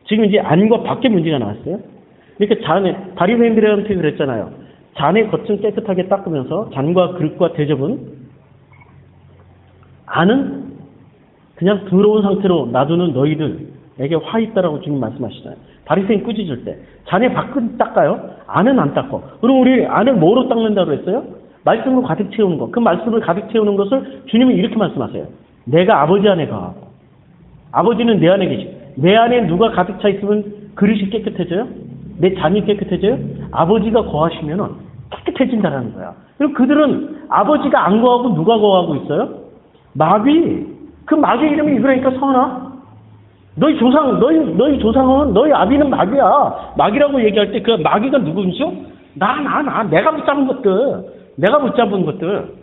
지금 이제 안과 밖에 문제가 나왔어요. 그러니까 바리새인들한테 그랬잖아요. 잔의 겉은 깨끗하게 닦으면서 잔과 그릇과 대접은 안은 그냥 더러운 상태로 놔두는 너희들에게 화 있다라고 주님 말씀하시잖아요. 바리새인 꾸짖을 때 잔의 밖은 닦아요. 안은 안 닦고. 그럼 우리 안을 뭐로 닦는다고 했어요? 말씀으로 가득 채우는 것. 그 말씀을 가득 채우는 것을 주님은 이렇게 말씀하세요. 내가 아버지 안에 가고 아버지는 내 안에 계시고 내 안에 누가 가득 차 있으면 그릇이 깨끗해져요? 내 잔이 깨끗해져요? 아버지가 거하시면은 깨끗해진다라는 거야. 그럼 그들은 아버지가 안 거하고 누가 거하고 있어요? 마귀. 그 마귀 이름이 그러니까 선아. 너희 조상은 너희 아비는 마귀야. 마귀라고 얘기할 때 그 마귀가 누구죠? 내가 붙잡은 것들.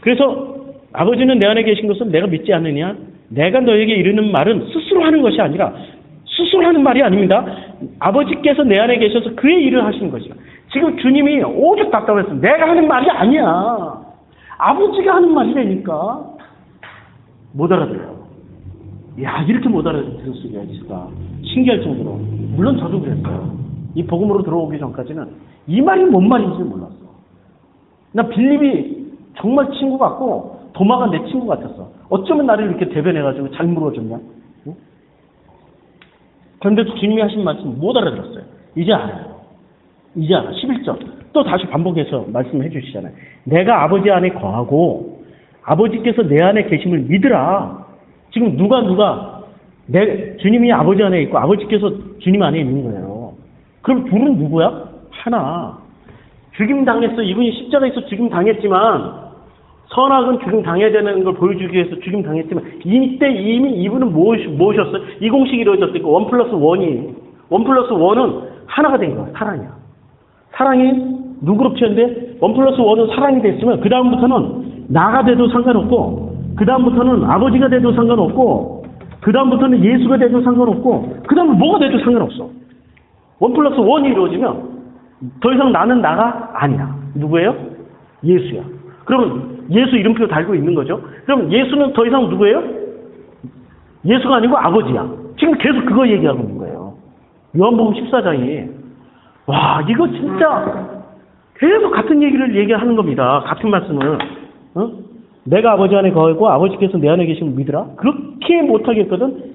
그래서 아버지는 내 안에 계신 것을 내가 믿지 않느냐? 내가 너에게 이르는 말은 스스로 하는 것이 아니라 스스로 하는 말이 아닙니다. 아버지께서 내 안에 계셔서 그의 일을 하시는 것이야. 지금 주님이 오죽 답답했어요. 내가 하는 말이 아니야. 아버지가 하는 말이라니까. 못 알아들어요. 야, 이렇게 못 알아들을 수가 있을까? 신기할 정도로. 물론 저도 그랬어요. 이 복음으로 들어오기 전까지는 이 말이 뭔 말인지 몰랐어. 나 빌립이 정말 친구 같고 도마가 내 친구 같았어. 어쩌면 나를 이렇게 대변해가지고 잘 물어줬냐? 응? 그런데 주님이 하신 말씀 못 알아들었어요. 이제 알아요. 이제 알아. 11절. 또 다시 반복해서 말씀해 주시잖아요. 내가 아버지 안에 거하고 아버지께서 내 안에 계심을 믿으라. 지금 주님이 아버지 안에 있고 아버지께서 주님 안에 있는 거예요. 그럼 둘은 누구야? 하나. 죽임 당했어. 이분이 십자가에서 죽임 당했지만 선악은 죽임 당해야 되는 걸 보여주기 위해서 죽임 당했지만 이때 이미 이분은 무엇이었어요? 이 공식이 이루어졌으니까 1+1이 1+1은 하나가 된 거야. 사랑이야. 사랑이 누구로 표현돼? 1+1은 사랑이 됐으면 그 다음부터는 나가 돼도 상관없고 그 다음부터는 아버지가 돼도 상관없고 그 다음부터는 예수가 돼도 상관없고 그 다음에 뭐가 돼도 상관없어. 1+1이 이루어지면 더 이상 나는 나가 아니야. 누구예요? 예수야. 그러면 예수 이름표 달고 있는 거죠. 그럼 예수는 더 이상 누구예요? 예수가 아니고 아버지야. 지금 계속 그거 얘기하고 있는 거예요. 요한복음 14장이. 와, 이거 진짜 계속 같은 얘기를 얘기하는 겁니다. 같은 말씀을. 내가 아버지 안에 거하고 아버지께서 내 안에 계심을 믿으라. 그렇게 못하겠거든.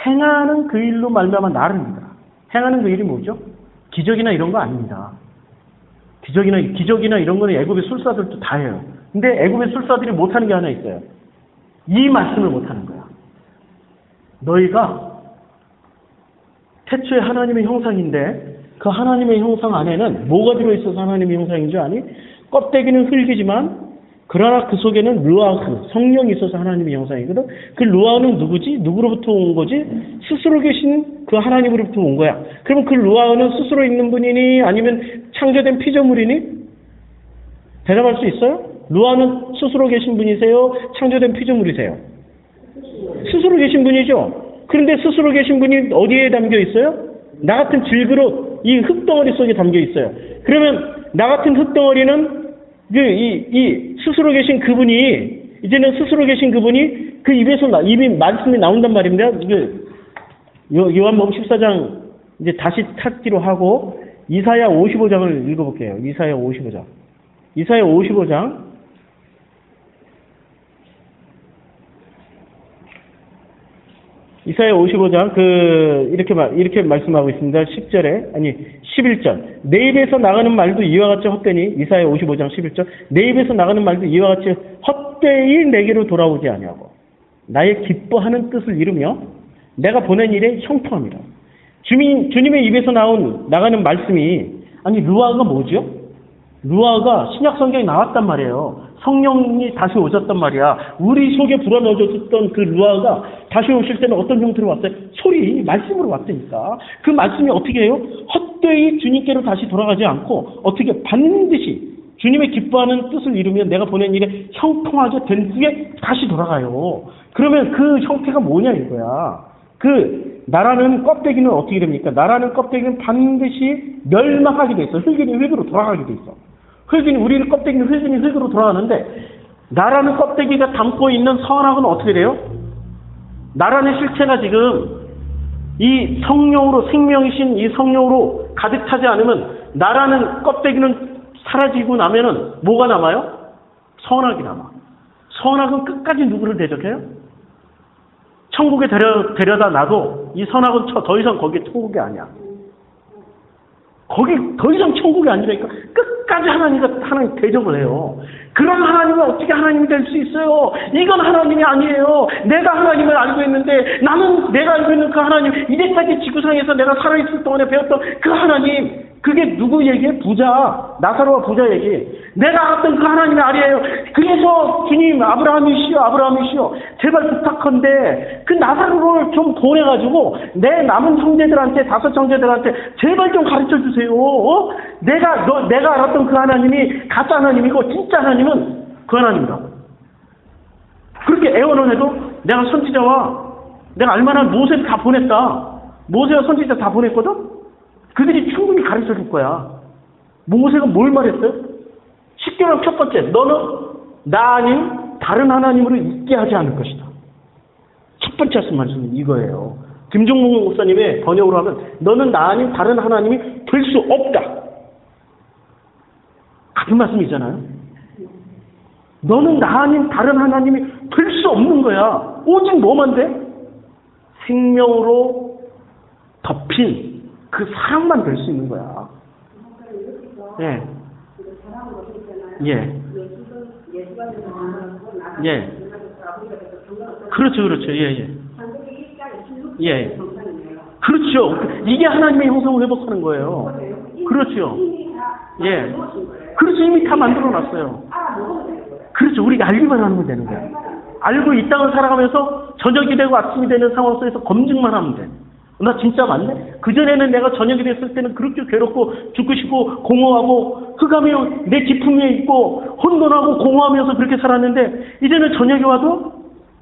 행하는 그 일로 말미암아 나를 믿으라. 행하는 그 일이 뭐죠? 기적이나 이런 거 아닙니다. 기적이나 이런 거는 애굽의 술사들도 다 해요. 근데 애굽의 술사들이 못하는 게 하나 있어요. 이 말씀을 못하는 거야. 너희가 태초에 하나님의 형상인데 그 하나님의 형상 안에는 뭐가 들어있어서 하나님의 형상인 줄 아니? 껍데기는 흙이지만 그러나 그 속에는 루아흐, 성령이 있어서 하나님의 형상이거든. 그 루아흐는 누구지? 누구로부터 온 거지? 스스로 계신 그 하나님으로부터 온 거야. 그럼 그 루아흐는 스스로 있는 분이니 아니면 창조된 피조물이니? 대답할 수 있어요? 루아흐는 스스로 계신 분이세요? 창조된 피조물이세요? 스스로 계신 분이죠. 그런데 스스로 계신 분이 어디에 담겨 있어요? 나 같은 질그릇, 이 흙덩어리 속에 담겨 있어요. 그러면 나 같은 흙덩어리는 이 스스로 계신 그분이, 이제는 스스로 계신 그분이 그 입에서 이미 말씀이 나온단 말입니다. 요한복음 14장 이제 다시 찾기로 하고 이사야 55장을 읽어볼게요. 이사야 55장. 이사야 55장. 이사야 55장 이렇게 말씀하고 있습니다. 10절에 11절. 내 입에서 나가는 말도 이와 같이 헛되니 이사야 55장 11절. 내 입에서 나가는 말도 이와 같이 헛되이 내게로 돌아오지 아니하고 나의 기뻐하는 뜻을 이루며 내가 보낸 일에 형통합니다. 주님의 입에서 나가는 말씀이 루아가 뭐죠? 루아가 신약 성경에 나왔단 말이에요. 성령이 다시 오셨단 말이야. 우리 속에 불어넣어졌던 그 루아가 다시 오실 때는 어떤 형태로 왔어요? 소리, 말씀으로 왔다니까. 그 말씀이 어떻게 해요? 헛되이 주님께로 다시 돌아가지 않고 어떻게 반드시 주님의 기뻐하는 뜻을 이루면 내가 보낸 일에 형통하게 된 후에 다시 돌아가요. 그러면 그 형태가 뭐냐 이거야. 그 나라는 껍데기는 어떻게 됩니까? 나라는 껍데기는 반드시 멸망하게 돼 있어. 흙이니 흙으로 돌아가게 돼 있어. 우리는 껍데기는 흙이니 흙으로 돌아가는데 나라는 껍데기가 담고 있는 선악은 어떻게 돼요? 나라는 실체가 지금 이 성령으로 생명이신 이 성령으로 가득 차지 않으면 나라는 껍데기는 사라지고 나면은 뭐가 남아요? 선악이 남아. 선악은 끝까지 누구를 대적해요? 천국에 데려다 놔도 이 선악은 더 이상 거기 천국이 아니야. 거기 더 이상 천국이 아니라니까 끝까지 하나님 대적을 해요. 그런 하나님은 어떻게 하나님이 될 수 있어요? 이건 하나님이 아니에요. 내가 하나님을 알고 있는데 나는 내가 알고 있는 그 하나님, 이제까지 지구상에서 내가 살아있을 동안에 배웠던 그 하나님, 그게 누구 얘기예요? 부자, 나사로와 부자 얘기. 내가 알았던 그 하나님이 아니에요. 그래서 주님, 아브라함이시여 제발 부탁한데 그 나사로를 좀 보내가지고 내 남은 형제들한테, 5 형제들한테 제발 좀 가르쳐 주세요. 내가 알았던 그 하나님이 가짜 하나님이고 진짜 하나님은 그 하나님이라고. 그렇게 애원을 해도 내가 선지자와 내가 알만한 모세를 다 보냈다. 모세와 선지자 다 보냈거든? 그들이 충분히 가르쳐 줄 거야. 모세가 뭘 말했어요? 10개월 첫 번째, 너는 나 아닌 다른 하나님으로 있게 하지 않을 것이다. 첫 번째 말씀은 이거예요. 김종국 목사님의 번역으로 하면 너는 나 아닌 다른 하나님이 될 수 없다. 같은 말씀이잖아요. 너는 나 아닌 다른 하나님이 될 수 없는 거야. 오직 뭐만 돼? 생명으로 덮인 그 사랑만 될 수 있는 거야. 예. 예. 예. 그렇죠. 예. 예. 그렇죠. 이게 하나님의 형상을 회복하는 거예요. 그렇죠. 예. 그렇죠. 이미 다 만들어 놨어요. 그렇죠. 우리가 알기만 하면 되는 거야. 알고 이 땅을 살아가면서 저녁이 되고 아침이 되는 상황 속에서 검증만 하면 돼. 나 진짜 맞네? 그전에는 내가 저녁이 됐을 때는 그렇게 괴롭고 죽고 싶고 공허하고 흑암이 내 기품 위에 있고 혼돈하고 공허하면서 그렇게 살았는데 이제는 저녁이 와도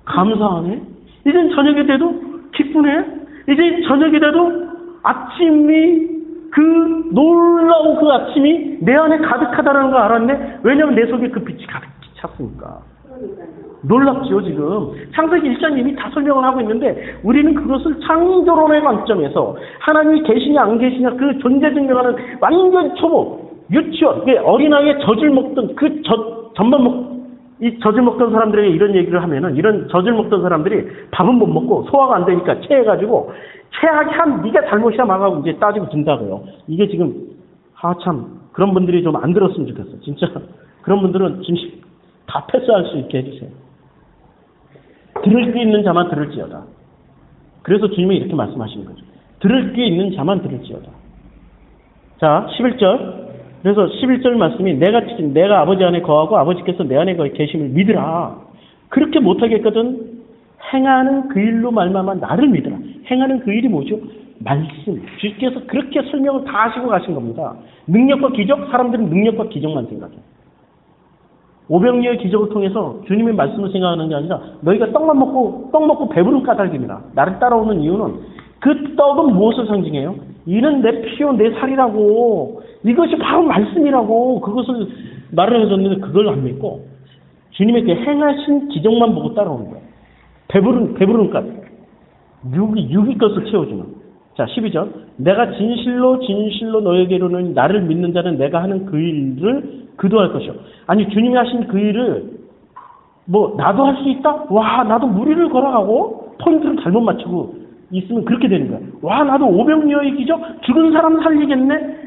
감사하네? 이제는 저녁이 돼도 기쁘네? 이제 저녁이 돼도 아침이 그 놀라운 그 아침이 내 안에 가득하다는 걸 알았네. 왜냐하면 내 속에 그 빛이 가득 찼으니까. 놀랍죠, 지금. 창세기 1장 이미 다 설명을 하고 있는데, 우리는 그것을 창조론의 관점에서 하나님이 계시냐 안 계시냐 그 존재 증명하는 완전 초보, 유치원, 어린아이의 젖을 먹던 그 이 젖을 먹던 사람들에게 이런 얘기를 하면은, 이런 젖을 먹던 사람들이 밥은 못 먹고 소화가 안 되니까 체해가지고, 체하게 한 네가 잘못이야 막하고 이제 따지고 든다고요. 이게 지금, 참, 그런 분들이 좀 안 들었으면 좋겠어. 진짜. 그런 분들은 진심 다 패스할 수 있게 해주세요. 들을 게 있는 자만 들을지어다. 그래서 주님이 이렇게 말씀하시는 거죠. 들을 게 있는 자만 들을지어다. 자, 11절. 그래서 11절 말씀이 내가 아버지 안에 거하고 아버지께서 내 안에 계심을 믿으라. 그렇게 못하겠거든 행하는 그 일로 말미암아 나를 믿으라. 행하는 그 일이 뭐죠? 말씀. 주께서 그렇게 설명을 다 하시고 가신 겁니다. 능력과 기적, 사람들은 능력과 기적만 생각해요. 오병이어의 기적을 통해서 주님의 말씀을 생각하는 게 아니라 너희가 떡 먹고 배부른 까닭입니다. 나를 따라오는 이유는 그 떡은 무엇을 상징해요? 이는 내 피요 내 살이라고. 이것이 바로 말씀이라고. 그것을 말을 해줬는데 그걸 안 믿고 주님의 그 행하신 기적만 보고 따라오는 거예요. 배부른 까닭. 육이 것을 채워주는. 자, 12절. 내가 진실로 너에게로는 나를 믿는 자는 내가 하는 그 일을 그도 할 것이요. 아니, 주님이 하신 그 일을 나도 할 수 있다? 와, 나도 무리를 걸어가고 포인트를 잘못 맞추고 있으면 그렇게 되는 거야. 와, 나도 오병이어의 기적? 죽은 사람 살리겠네?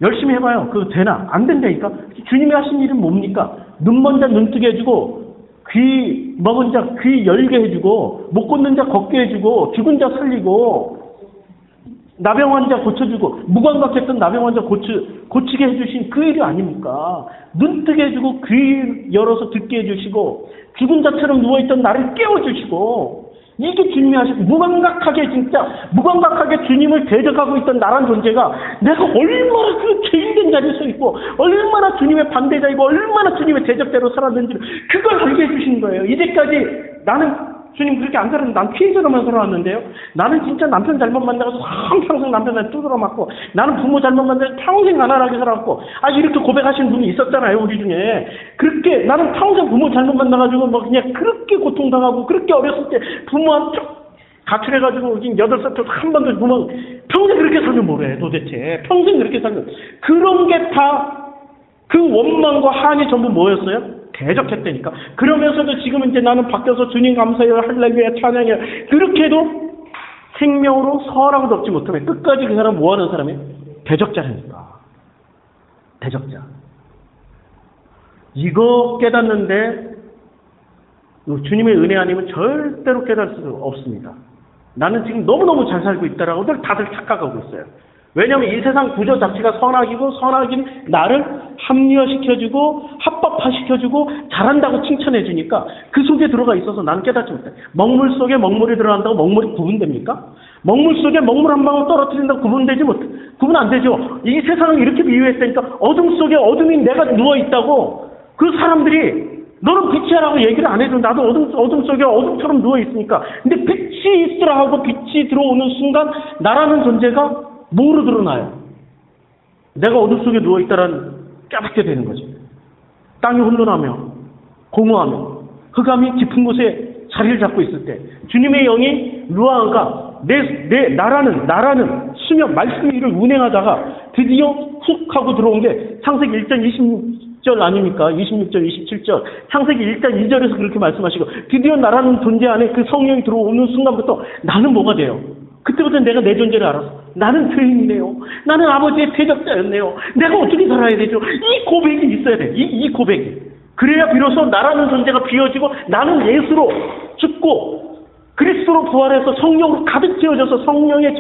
열심히 해봐요. 그거 되나? 안 된다니까? 주님이 하신 일은 뭡니까? 눈 먼 자 눈 뜨게 해주고, 귀 먹은 자 귀 열게 해주고, 못 걷는 자 걷게 해주고, 죽은 자 살리고, 나병 환자 고쳐주고, 무감각했던 나병 환자 고치게 해주신 그 일이 아닙니까? 눈 뜨게 해주고, 귀 열어서 듣게 해주시고, 죽은 자처럼 누워있던 나를 깨워주시고, 이게 주님이 하시고, 무감각하게 주님을 대적하고 있던 나란 존재가 내가 얼마나 그 죄인된 자리에 서 있고, 얼마나 주님의 반대자이고, 얼마나 주님의 대적대로 살았는지를 그걸 알게 해주신 거예요. 이제까지 나는 주님 그렇게 안 살았는데 난 피해자로만 살아왔는데요. 나는 진짜 남편 잘못 만나서 한평생 남편한테 두드러 맞고, 나는 부모 잘못 만나서 평생 가난하게 살았고, 이렇게 고백하신 분이 있었잖아요, 우리 중에. 그렇게 나는 평생 부모 잘못 만나가지고 그냥 그렇게 고통당하고, 그렇게 어렸을 때 부모한테 가출해가지고 지금 8살 때 한 번도 부모 평생 그렇게 살면 뭐래 도대체. 평생 그렇게 살면 그런 게 다 그 원망과 한이 전부 뭐였어요? 대적했다니까. 그러면서도 지금 이제 나는 바뀌어서 주님 감사해요, 할렐루야, 찬양해요. 그렇게 해도 생명으로 서라고도 얻지 못하면 끝까지 그 사람 뭐하는 사람이에요? 대적자라니까. 대적자. 이거 깨닫는데 주님의 은혜 아니면 절대로 깨달을 수 없습니다. 나는 지금 너무너무 잘 살고 있다라고들 다들 착각하고 있어요. 왜냐하면 이 세상 구조 자체가 선악이고, 선악인 나를 합리화시켜주고 합법화시켜주고 잘한다고 칭찬해주니까 그 속에 들어가 있어서 나는 깨닫지 못해. 먹물 속에 먹물이 들어간다고 먹물이 구분됩니까? 먹물 속에 먹물 한 방울 떨어뜨린다고 구분 안 되죠. 이 세상을 이렇게 비유했으니까 어둠 속에 어둠이 내가 누워있다고 그 사람들이 너는 빛이야라고 얘기를 안 해줘. 나도 어둠 속에 어둠처럼 누워있으니까. 근데 빛이 있으라 하고 빛이 들어오는 순간 나라는 존재가 뭐로 드러나요? 내가 어둠 속에 누워있다라는 깨닫게 되는 거죠. 땅이 혼돈하며 공허하며 흑암이 깊은 곳에 자리를 잡고 있을 때 주님의 영이 루아가 나라는 수명 말씀 일을 운행하다가 드디어 훅 하고 들어온 게 창세기 1장 26절 아닙니까? 26절 27절 창세기 1장 2절에서 그렇게 말씀하시고, 드디어 나라는 존재 안에 그 성령이 들어오는 순간부터 나는 뭐가 돼요? 그때부터 내가 내 존재를 알았어. 나는 죄인이네요. 나는 아버지의 대적자였네요. 내가 어떻게 살아야 되죠? 이 고백이 있어야 돼. 이 고백이. 그래야 비로소 나라는 존재가 비워지고 나는 예수로 죽고 그리스도로 부활해서 성령으로 가득 채워져서 성령의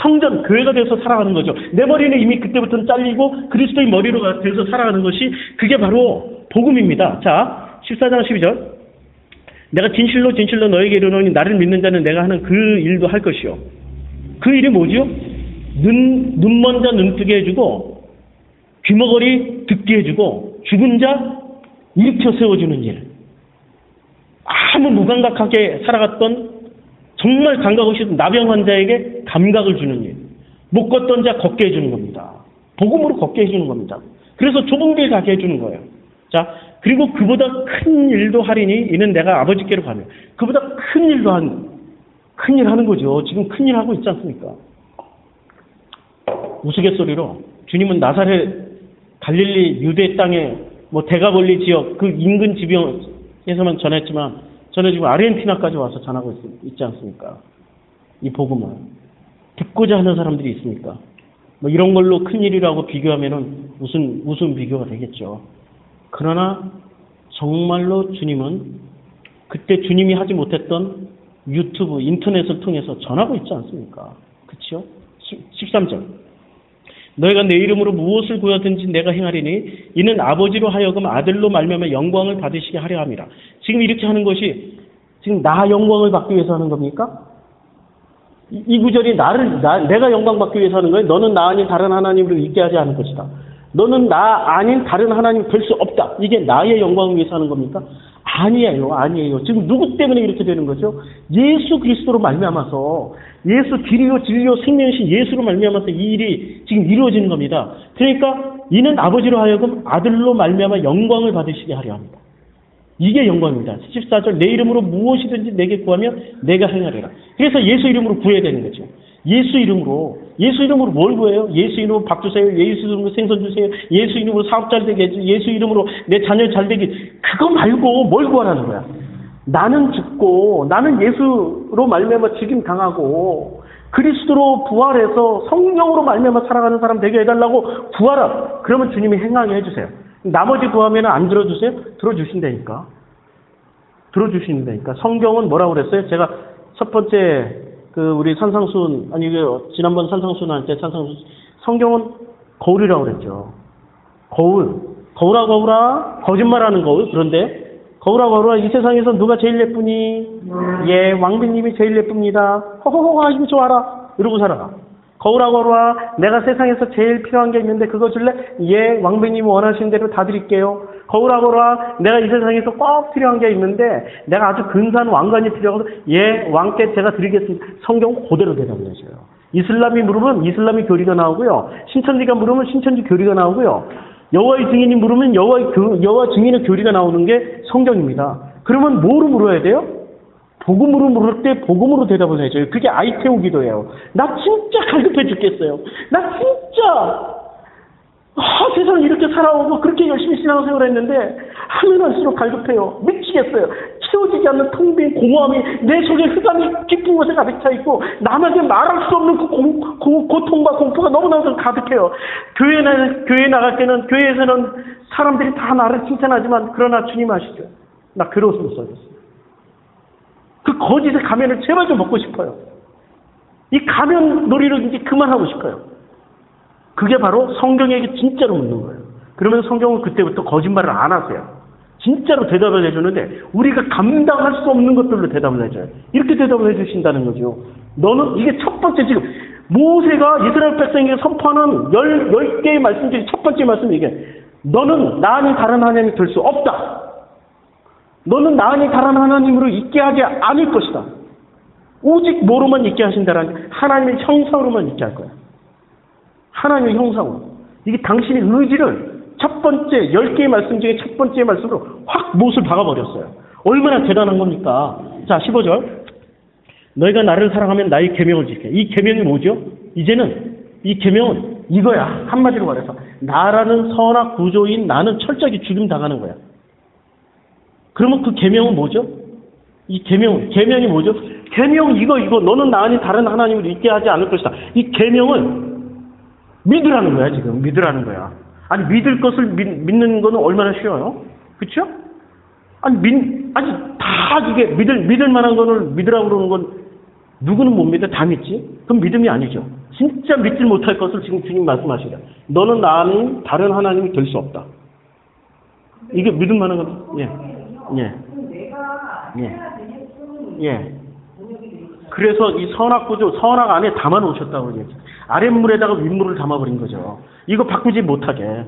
성전, 교회가 돼서 살아가는 거죠. 내 머리는 이미 그때부터는 잘리고 그리스도의 머리로 돼서 살아가는 것이 그게 바로 복음입니다. 자, 14장 12절. 내가 진실로 너에게 이르노니 나를 믿는 자는 내가 하는 그 일도 할 것이요. 그 일이 뭐죠? 눈 먼 자 눈 뜨게 해주고, 귀머거리 듣게 해주고, 죽은 자 일으켜 세워주는 일. 아무 무감각하게 살아갔던 정말 감각 없이 나병 환자에게 감각을 주는 일. 못 걷던 자 걷게 해주는 겁니다. 복음으로 걷게 해주는 겁니다. 그래서 좁은 길 가게 해주는 거예요. 자, 그리고 그보다 큰 일도 하리니 이는 내가 아버지께로 가며. 그보다 큰 일도 큰 일 하는 거죠. 지금 큰 일 하고 있지 않습니까? 우스갯소리로 주님은 나사렛 갈릴리 유대 땅에 뭐 대가볼리 지역 그 인근 지병에서만 전했지만 저는 지금 아르헨티나까지 와서 전하고 있지 않습니까? 이 복음을 듣고자 하는 사람들이 있습니까? 뭐 이런 걸로 큰 일이라고 비교하면은 무슨 비교가 되겠죠. 그러나 정말로 주님은 그때 주님이 하지 못했던 유튜브, 인터넷을 통해서 전하고 있지 않습니까? 그렇죠? 13절. 너희가 내 이름으로 무엇을 구하든지 내가 행하리니 이는 아버지로 하여금 아들로 말미암아 영광을 받으시게 하려 함이라. 지금 이렇게 하는 것이 지금 나 영광을 받기 위해서 하는 겁니까? 이 구절이 내가 영광 받기 위해서 하는 거예요. 너는 나 아닌 다른 하나님으로 있게 하지 않을 것이다. 너는 나 아닌 다른 하나님 될 수 없다. 이게 나의 영광을 위해서 하는 겁니까? 아니에요. 지금 누구 때문에 이렇게 되는 거죠? 예수 그리스도로 말미암아서 예수 길이요 진리요 생명이신 예수로 말미암아서 이 일이 지금 이루어지는 겁니다. 그러니까 이는 아버지로 하여금 아들로 말미암아 영광을 받으시게 하려 합니다. 이게 영광입니다. 14절 내 이름으로 무엇이든지 내게 구하면 내가 행하리라. 그래서 예수 이름으로 구해야 되는 거죠. 예수 이름으로 뭘 구해요? 예수 이름으로 밥 주세요. 예수 이름으로 생선 주세요. 예수 이름으로 사업 잘 되게 해주세요. 예수 이름으로 내 자녀 잘 되게. 그거 말고 뭘 구하라는 거야? 나는 죽고 나는 예수로 말미암아 죽임 당하고 그리스도로 부활해서 성령으로 말미암아 살아가는 사람 되게 해달라고 구하라. 그러면 주님이 행하게 해주세요. 나머지 구하면 안 들어주세요? 들어주신다니까. 성경은 뭐라고 그랬어요? 제가 첫 번째 우리 산상순 지난번 산상순한테 성경은 거울이라고 그랬죠. 거울아 거짓말하는 거울. 그런데 거울아 이 세상에서 누가 제일 예쁘니? 예, 왕비님이 제일 예쁩니다. 허허허 힘 좋아라 이러고 살아가. 거울아 내가 세상에서 제일 필요한 게 있는데 그거 줄래? 예, 왕비님이 원하시는 대로 다 드릴게요. 거울아 내가 이 세상에서 꼭 필요한 게 있는데 내가 아주 근사한 왕관이 필요하거든. 예, 왕께 제가 드리겠습니다. 성경 그대로 대답을 해줘요. 이슬람이 물으면 이슬람이 교리가 나오고요. 신천지가 물으면 신천지 교리가 나오고요. 여호와의 증인이 물으면 여호와 증인의 교리가 나오는 게 성경입니다. 그러면 뭐로 물어야 돼요? 복음으로 물을 때 복음으로 대답을 해줘요. 그게 아이테오 기도예요. 나 진짜 갈급해 죽겠어요. 나 진짜 세상 이렇게 살아오고 그렇게 열심히 신앙생활을 했는데 하면 할수록 갈급해요. 미치겠어요. 채워지지 않는 텅 빈 공허함이 내 속에 흑암이 깊은 곳에 가득 차 있고 남에게 말할 수 없는 그 고통과 공포가 너무나 가득해요. 교회 나갈 때는 교회에서는 사람들이 다 나를 칭찬하지만 그러나 주님 아시죠? 나 괴로워서 못 살겠어요. 그 거짓의 가면을 제발 좀 벗고 싶어요. 이 가면 놀이를 이제 그만하고 싶어요. 그게 바로 성경에게 진짜로 묻는 거예요. 그러면 성경은 그때부터 거짓말을 안 하세요. 진짜로 대답을 해주는데 우리가 감당할 수 없는 것들로 대답을 해줘요. 이렇게 대답을 해주신다는 거죠. 너는 이게 첫 번째 지금 모세가 이스라엘 백성에게 선포하는 10개의 말씀 중에 첫 번째 말씀이 이게 너는 나 아닌 다른 하나님이 될 수 없다. 너는 나 아닌 다른 하나님으로 있게 하지 않을 것이다. 오직 뭐로만 있게 하신다라는 게 하나님의 형상으로만 있게 할 거야. 하나님의 형상으로. 이게 당신의 의지를 첫 번째 10개의 말씀 중에 첫 번째 말씀으로 확 못을 박아버렸어요. 얼마나 대단한 겁니까? 자 15절 너희가 나를 사랑하면 나의 계명을 지켜. 이 계명이 뭐죠? 이제는 이 계명은 이거야. 한마디로 말해서 나라는 선악 구조인 나는 철저하게 죽임 당하는 거야. 그러면 그 계명은 뭐죠? 이 계명이 뭐죠? 계명 이거 너는 나 아닌 다른 하나님을 있게 하지 않을 것이다. 이 계명을 믿으라는 거야. 지금 믿으라는 거야. 아니 믿을 것을 믿는 거는 얼마나 쉬워요? 그렇죠? 아니 다 이게 믿을 만한 거를 믿으라고 그러는 건 누구는 못 믿어? 다 믿지? 그럼 믿음이 아니죠. 진짜 믿지 못할 것을 지금 주님 말씀하시다. 너는 나 아닌 다른 하나님이 될 수 없다. 이게 믿을 만한 건 예. 그래서 이 선악 구조, 선악 안에 담아 놓으셨다고 얘기했죠. 아랫물에다가 윗물을 담아버린 거죠. 이거 바꾸지 못하게.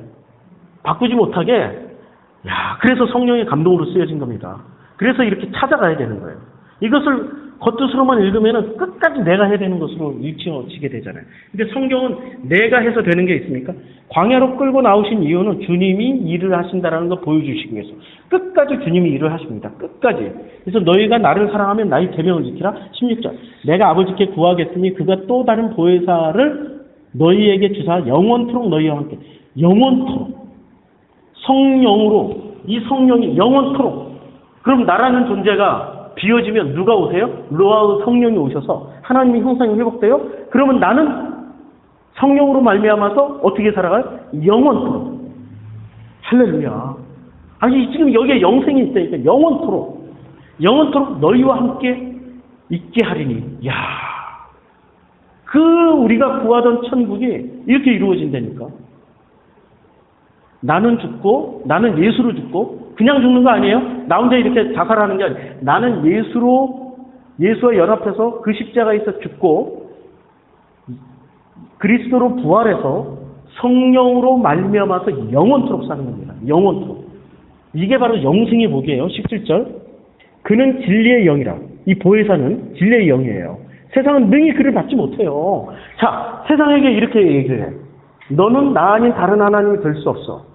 그래서 성령의 감동으로 쓰여진 겁니다. 그래서 이렇게 찾아가야 되는 거예요. 이것을 겉뜻으로만 읽으면은 끝까지 내가 해야 되는 것으로 일치어지게 되잖아요. 근데 성경은 내가 해서 되는 게 있습니까? 광야로 끌고 나오신 이유는 주님이 일을 하신다라는 걸 보여주시기 위해서. 끝까지 주님이 일을 하십니다. 끝까지. 그래서 너희가 나를 사랑하면 나의 계명을 지키라. 16절. 내가 아버지께 구하겠으니 그가 또 다른 보혜사를 너희에게 주사 영원토록 너희와 함께. 영원토록. 성령으로. 이 성령이 영원토록. 그럼 나라는 존재가 비워지면 누가 오세요? 로아의 성령이 오셔서 하나님의 형상이 회복돼요? 그러면 나는 성령으로 말미암아서 어떻게 살아가요? 영원토록. 할렐루야. 아니 지금 여기에 영생이 있다니까 영원토록. 영원토록 너희와 함께 있게 하리니. 야, 그 우리가 구하던 천국이 이렇게 이루어진다니까. 나는 죽고 나는 예수로 죽고 그냥 죽는 거 아니에요? 나 혼자 이렇게 자살하는 게 아니에요. 나는 예수와 연합해서 그 십자가에서 죽고 그리스도로 부활해서 성령으로 말미암아서 영원토록 사는 겁니다. 영원토록. 이게 바로 영생의 복이에요. 17절. 그는 진리의 영이라. 이 보혜사는 진리의 영이에요. 세상은 능히 그를 받지 못해요. 자, 세상에게 이렇게 얘기를 해. 너는 나 아닌 다른 하나님이 될 수 없어.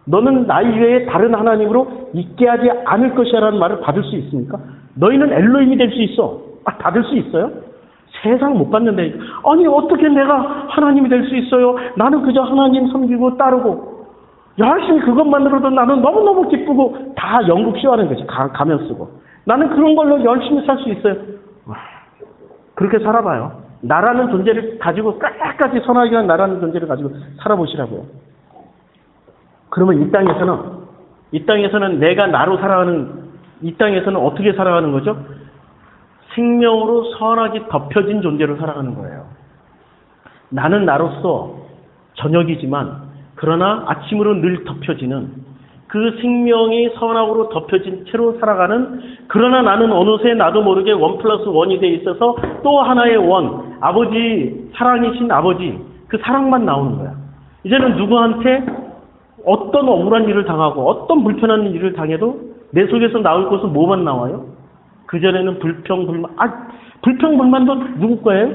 너는 나 이외에 다른 하나님으로 있게 하지 않을 것이라는 말을 받을 수 있습니까? 너희는 엘로힘이 될 수 있어. 받을 수 있어요? 세상 못 받는데. 아니 어떻게 내가 하나님이 될 수 있어요? 나는 그저 하나님 섬기고 따르고 열심히 그것만으로도 나는 너무너무 기쁘고 다 영국 시화하는 거지. 가면 쓰고. 나는 그런 걸로 열심히 살 수 있어요. 그렇게 살아봐요. 나라는 존재를 가지고 끝까지 선하게 한 나라는 존재를 가지고 살아보시라고요. 그러면 이 땅에서는 내가 나로 살아가는, 이 땅에서는 어떻게 살아가는 거죠? 생명으로 선하게 덮여진 존재로 살아가는 거예요. 나는 나로서 저녁이지만, 그러나 아침으로 늘 덮여지는 그 생명이 선악으로 덮여진 채로 살아가는, 그러나 나는 어느새 나도 모르게 1+1이 돼 있어서 또 하나의 원, 아버지, 사랑이신 아버지, 그 사랑만 나오는 거야. 이제는 누구한테 어떤 억울한 일을 당하고 어떤 불편한 일을 당해도 내 속에서 나올 것은 뭐만 나와요? 그전에는 불평불만. 불평불만도 누구 거예요?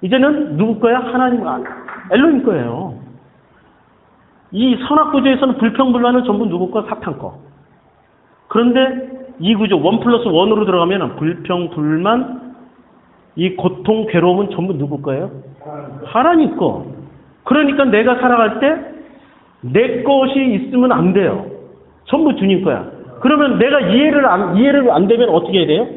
이제는 누구 거야? 하나님, 엘로힘 거예요. 이 선악구조에서는 불평불만은 전부 누구 거? 사탄 거. 그런데 이 구조 1+1으로 들어가면 불평불만, 이 고통, 괴로움은 전부 누구 거예요? 하나님 거. 그러니까 내가 살아갈 때 내 것이 있으면 안 돼요. 전부 주님 거야. 그러면 내가 이해를 안 되면 어떻게 해야 돼요?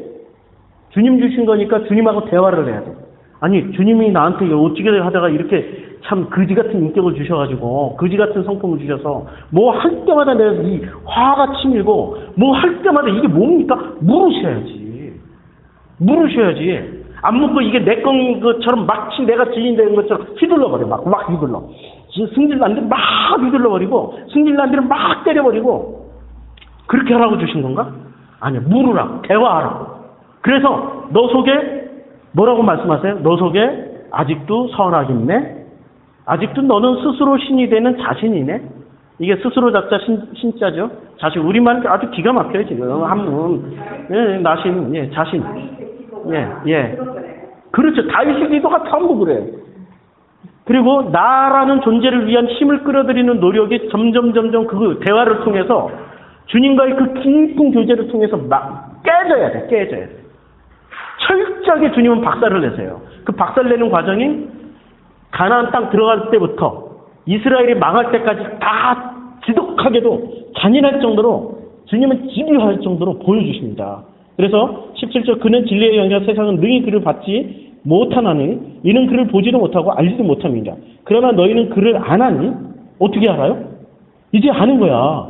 주님 주신 거니까 주님하고 대화를 해야 돼. 아니, 주님이 나한테 어떻게 하다가 이렇게 참 그지 같은 인격을 주셔가지고, 그지 같은 성품을 주셔서, 뭐 할 때마다 내가 이 화가 치밀고, 뭐 할 때마다 이게 뭡니까? 물으셔야지. 안 묻고 이게 내 건 것처럼 마치 내가 지인되는 것처럼 휘둘러버려. 막 휘둘러. 승질 난 데는 막 휘둘러버리고, 승질 난 데는 막 때려버리고, 그렇게 하라고 주신 건가? 아니야. 물으라고. 대화하라고. 그래서 너 속에 뭐라고 말씀하세요? 너 속에 아직도 선악이 있네? 아직도 너는 스스로 신이 되는 자신이네? 이게 스스로 작자 신자죠. 자신. 우리말 아주 기가 막혀요, 지금. 한문. 예, 나신, 예, 자신. 예. 그렇죠. 다윗의 기도가 전부 그래. 그리고 나라는 존재를 위한 힘을 끌어들이는 노력이 점점 그 대화를 통해서 주님과의 그 깊은 교제를 통해서 막 깨져야 돼. 철저하게 주님은 박살을 내세요. 그 박살 내는 과정이 가나안 땅 들어갈 때부터 이스라엘이 망할 때까지 다 지독하게도 잔인할 정도로 주님은 집요할 정도로 보여주십니다. 그래서 17절 그는 진리의 영이라 세상은 능히 그를 받지 못하나니 이는 그를 보지도 못하고 알지도 못함이니라. 그러나 너희는 그를 안 하니 어떻게 알아요? 이제 아는 거야.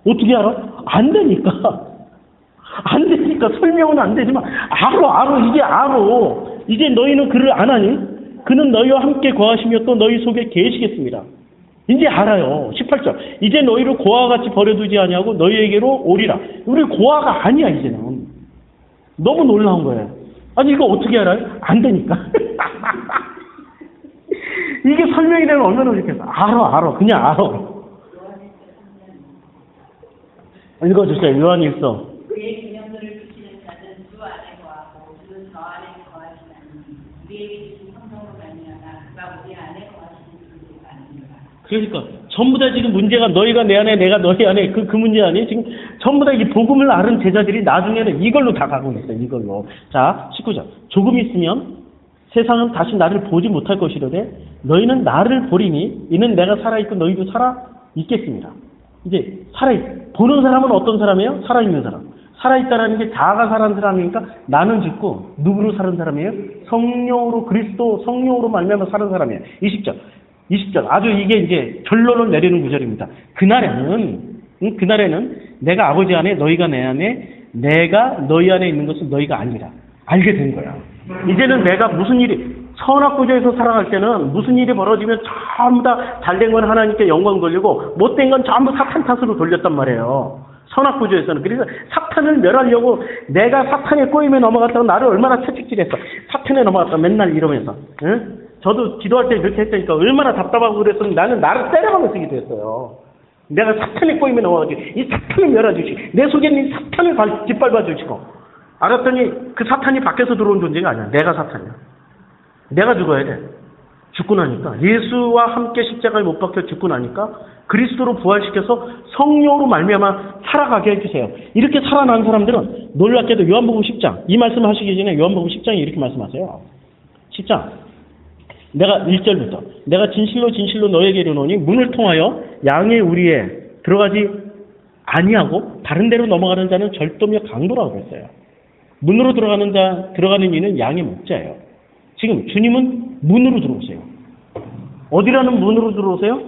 어떻게 알아? 안 되니까 설명은 안 되지만 알아. 이제 알아. 이제 너희는 그를 안 하니 그는 너희와 함께 거하시며 또 너희 속에 계시겠습니다. 이제 알아요. 18절 이제 너희를 고아와 같이 버려두지 아니하고 너희에게로 오리라. 우리 고아가 아니야. 이제는 너무 놀라운 거예요. 아니 이거 어떻게 알아요? 안 되니까. 이게 설명이 되면 얼마나 좋겠어. 알아. 그냥 알아. 읽어주세요. 요한일서. 그의 기념들을 주시는 자는 주 안에 거하고 그러니까 전부 다 지금 문제가 너희가 내 안에 내가 너희 안에 그 문제 아니에요? 지금 전부 다 이 복음을 아는 제자들이 나중에는 이걸로 다 가고 있어요. 이걸로. 자, 19절. 조금 있으면 세상은 다시 나를 보지 못할 것이로되 너희는 나를 보리니 이는 내가 살아있고 너희도 살아있겠습니다. 이제 보는 사람은 어떤 사람이에요? 살아있는 사람. 살아있다라는 게 자아가 사는 사람이니까 나는 죽고 누구로 사는 사람이에요? 성령으로 그리스도 성령으로 말미암아 사는 사람이에요. 20절. 아주 이게 이제 결론을 내리는 구절입니다. 그날에는 내가 아버지 안에 너희가 내 안에 내가 너희 안에 있는 것은 너희가 아니라 알게 된 거야. 이제는 내가 무슨 일이 선악구조에서 살아갈 때는 무슨 일이 벌어지면 전부 다 잘된 건 하나님께 영광 돌리고 못된 건 전부 사탄 탓으로 돌렸단 말이에요. 선악구조에서는. 그래서 사탄을 멸하려고 내가 사탄의 꼬임에 넘어갔다고 나를 얼마나 채찍질했어. 사탄에 넘어갔다 맨날 이러면서. 응? 저도 기도할 때 그렇게 했다니까 얼마나 답답하고 그랬으면 나는 나를 때려가면서 기도했어요. 내가 사탄의 꼬임에 넘어가지고 이 사탄을 멸하주시고 내 속에 있는 이 사탄을 짓밟아 주시고 알았더니 그 사탄이 밖에서 들어온 존재가 아니야. 내가 사탄이야. 내가 죽어야 돼. 죽고 나니까 예수와 함께 십자가에 못 박혀 죽고 나니까 그리스도로 부활시켜서 성령으로 말미암아 살아가게 해주세요. 이렇게 살아난 사람들은 놀랍게도 요한복음 10장 이 말씀을 하시기 전에 요한복음 10장에 이렇게 말씀하세요. 10장 내가 1절부터 내가 진실로 너에게 이르노니 문을 통하여 양의 우리에 들어가지 아니하고 다른 데로 넘어가는 자는 절도며 강도라고 했어요. 문으로 들어가는 이는 양의 목자예요. 지금 주님은 문으로 들어오세요. 어디라는 문으로 들어오세요?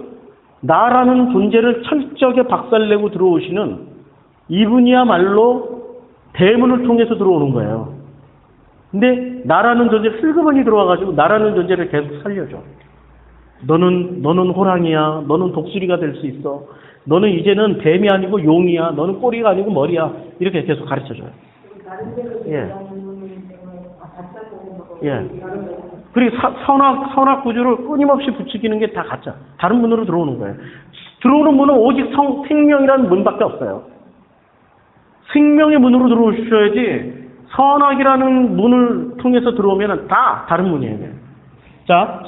나라는 존재를 철저하게 박살내고 들어오시는 이분이야말로 대문을 통해서 들어오는 거예요. 근데 나라는 존재 슬그머니 들어와가지고 나라는 존재를 계속 살려줘. 너는 호랑이야. 너는 독수리가 될 수 있어. 너는 이제는 뱀이 아니고 용이야. 너는 꼬리가 아니고 머리야. 이렇게 계속 가르쳐줘요. 예. 예. 그리고 선악 구조를 끊임없이 부추기는 게 다 가짜. 다른 문으로 들어오는 거예요. 들어오는 문은 오직 생명이라는 문밖에 없어요. 생명의 문으로 들어오셔야지 선악이라는 문을 통해서 들어오면 다 다른 문이에요. 자,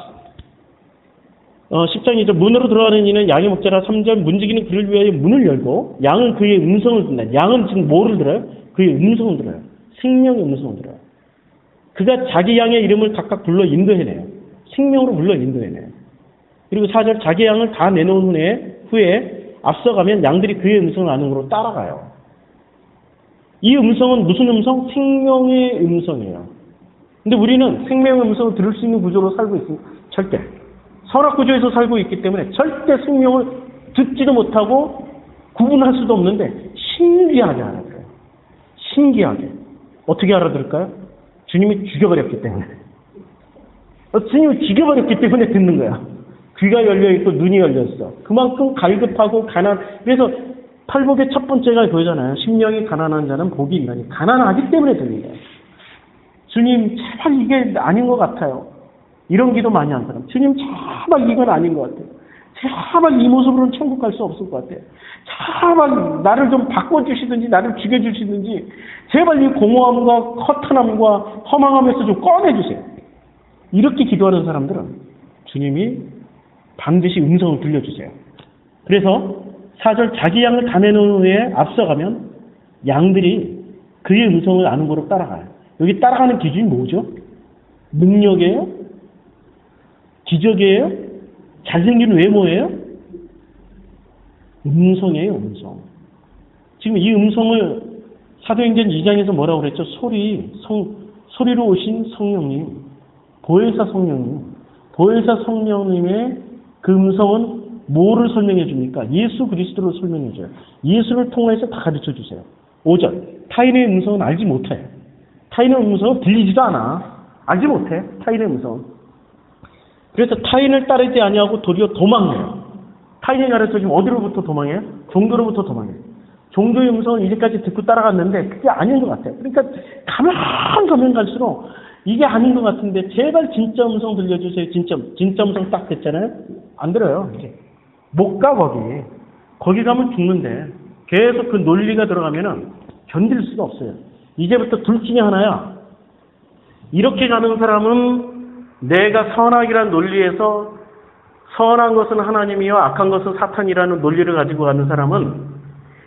10장 2절 문으로 들어가는 이는 양의 목자라. 3절 문지기는 그를 위하여 문을 열고 양은 그의 음성을 듣는다. 양은 지금 뭐를 들어요? 그의 음성을 들어요. 생명의 음성을 들어요. 그가 자기 양의 이름을 각각 불러 인도해내요. 생명으로 불러 인도해내요. 그리고 4절 자기 양을 다 내놓은 후에 앞서가면 양들이 그의 음성을 아는 으로 따라가요. 이 음성은 무슨 음성? 생명의 음성이에요. 근데 우리는 생명의 음성을 들을 수 있는 구조로 살고 있습니다. 절대. 선악 구조에서 살고 있기 때문에 절대 생명을 듣지도 못하고 구분할 수도 없는데 신기하게 알아들어요. 신기하게. 어떻게 알아들을까요? 주님이 죽여버렸기 때문에. 주님이 죽여버렸기 때문에 듣는 거야. 귀가 열려있고 눈이 열렸어. 그만큼 갈급하고 그래서 팔복의 첫 번째가 그거잖아요. 심령이 가난한 자는 복이 있나니. 가난하기 때문에 듣는 거예요. 주님 제발 이게 아닌 것 같아요. 이런 기도 많이 한 사람. 주님 제발 이건 아닌 것 같아요. 제발 이 모습으로는 천국 갈 수 없을 것 같아요. 제발 나를 좀 바꿔주시든지 나를 죽여주시든지 제발 이 공허함과 허탄함과 허망함에서 좀 꺼내주세요. 이렇게 기도하는 사람들은 주님이 반드시 음성을 들려주세요. 그래서 4절 자기 양을 다 내놓은 후에 앞서가면 양들이 그의 음성을 아는 거로 따라가요. 여기 따라가는 기준이 뭐죠? 능력이에요? 기적이에요? 잘생긴 외모예요? 음성이에요, 음성. 지금 이 음성을 사도행전 2장에서 뭐라고 그랬죠? 소리로 오신 성령님, 보혜사 성령님의 그 음성은 뭐를 설명해 줍니까? 예수 그리스도를 설명해 줘요. 예수를 통해서 다 가르쳐 주세요. 5절. 타인의 음성은 알지 못해. 타인의 음성은 들리지도 않아. 알지 못해. 타인의 음성은. 그래서 타인을 따르지 아니하고 도리어 도망해요. 타인이 가르쳐주면 어디로부터 도망해요? 종교로부터 도망해요. 종교의 음성을 이제까지 듣고 따라갔는데 그게 아닌 것 같아요. 그러니까 가면 갈수록 이게 아닌 것 같은데 제발 진짜 음성 들려주세요. 진짜 음성 딱 됐잖아요. 안 들어요. 못 가 거기 가면 죽는데 계속 그 논리가 들어가면은 견딜 수가 없어요. 이제부터 둘 중에 하나야. 이렇게 가는 사람은 내가 선악이란 논리에서 선한 것은 하나님이요 악한 것은 사탄이라는 논리를 가지고 가는 사람은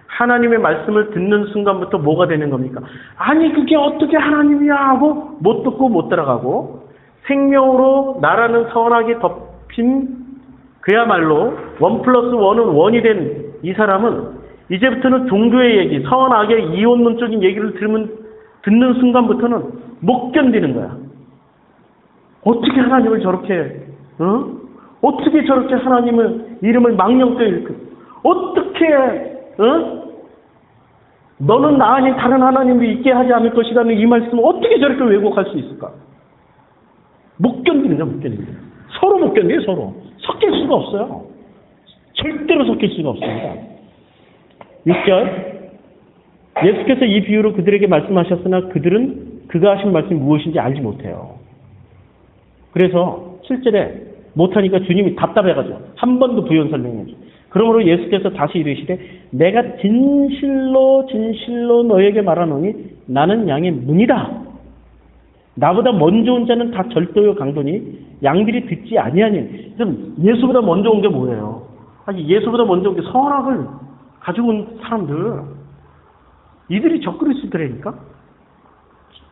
하나님의 말씀을 듣는 순간부터 뭐가 되는 겁니까? 아니 그게 어떻게 하나님이야 하고 못 듣고 못 따라가고 생명으로 나라는 선하게 덮인 그야말로 1+1은 1이 된 이 사람은 이제부터는 종교의 얘기, 선악의 이원론적인 얘기를 듣는 순간부터는 못 견디는 거야. 어떻게 하나님을 저렇게 어떻게 저렇게 하나님의 이름을 망령되이 일으켜? 어떻게 너는 나 아닌 다른 하나님이 있게 하지 않을 것이라는 이 말씀을 어떻게 저렇게 왜곡할 수 있을까? 못 견디는 거야, 못 견디는 거야. 서로 못 견뎌요, 서로. 섞일 수가 없어요. 절대로 섞일 수가 없습니다. 6절. 예수께서 이 비유로 그들에게 말씀하셨으나 그들은 그가 하신 말씀이 무엇인지 알지 못해요. 그래서 7절에 못하니까 주님이 답답해가지고 한 번 더 부연 설명해줘. 그러므로 예수께서 다시 이르시되 내가 진실로 진실로 너에게 말하노니 나는 양의 문이다. 나보다 먼저 온 자는 다 절도요 강도니 양들이 듣지 아니하니. 그럼 예수보다 먼저 온 게 뭐예요? 아니 예수보다 먼저 온 게 선악을 가지고 온 사람들. 이들이 적그리스도라니까.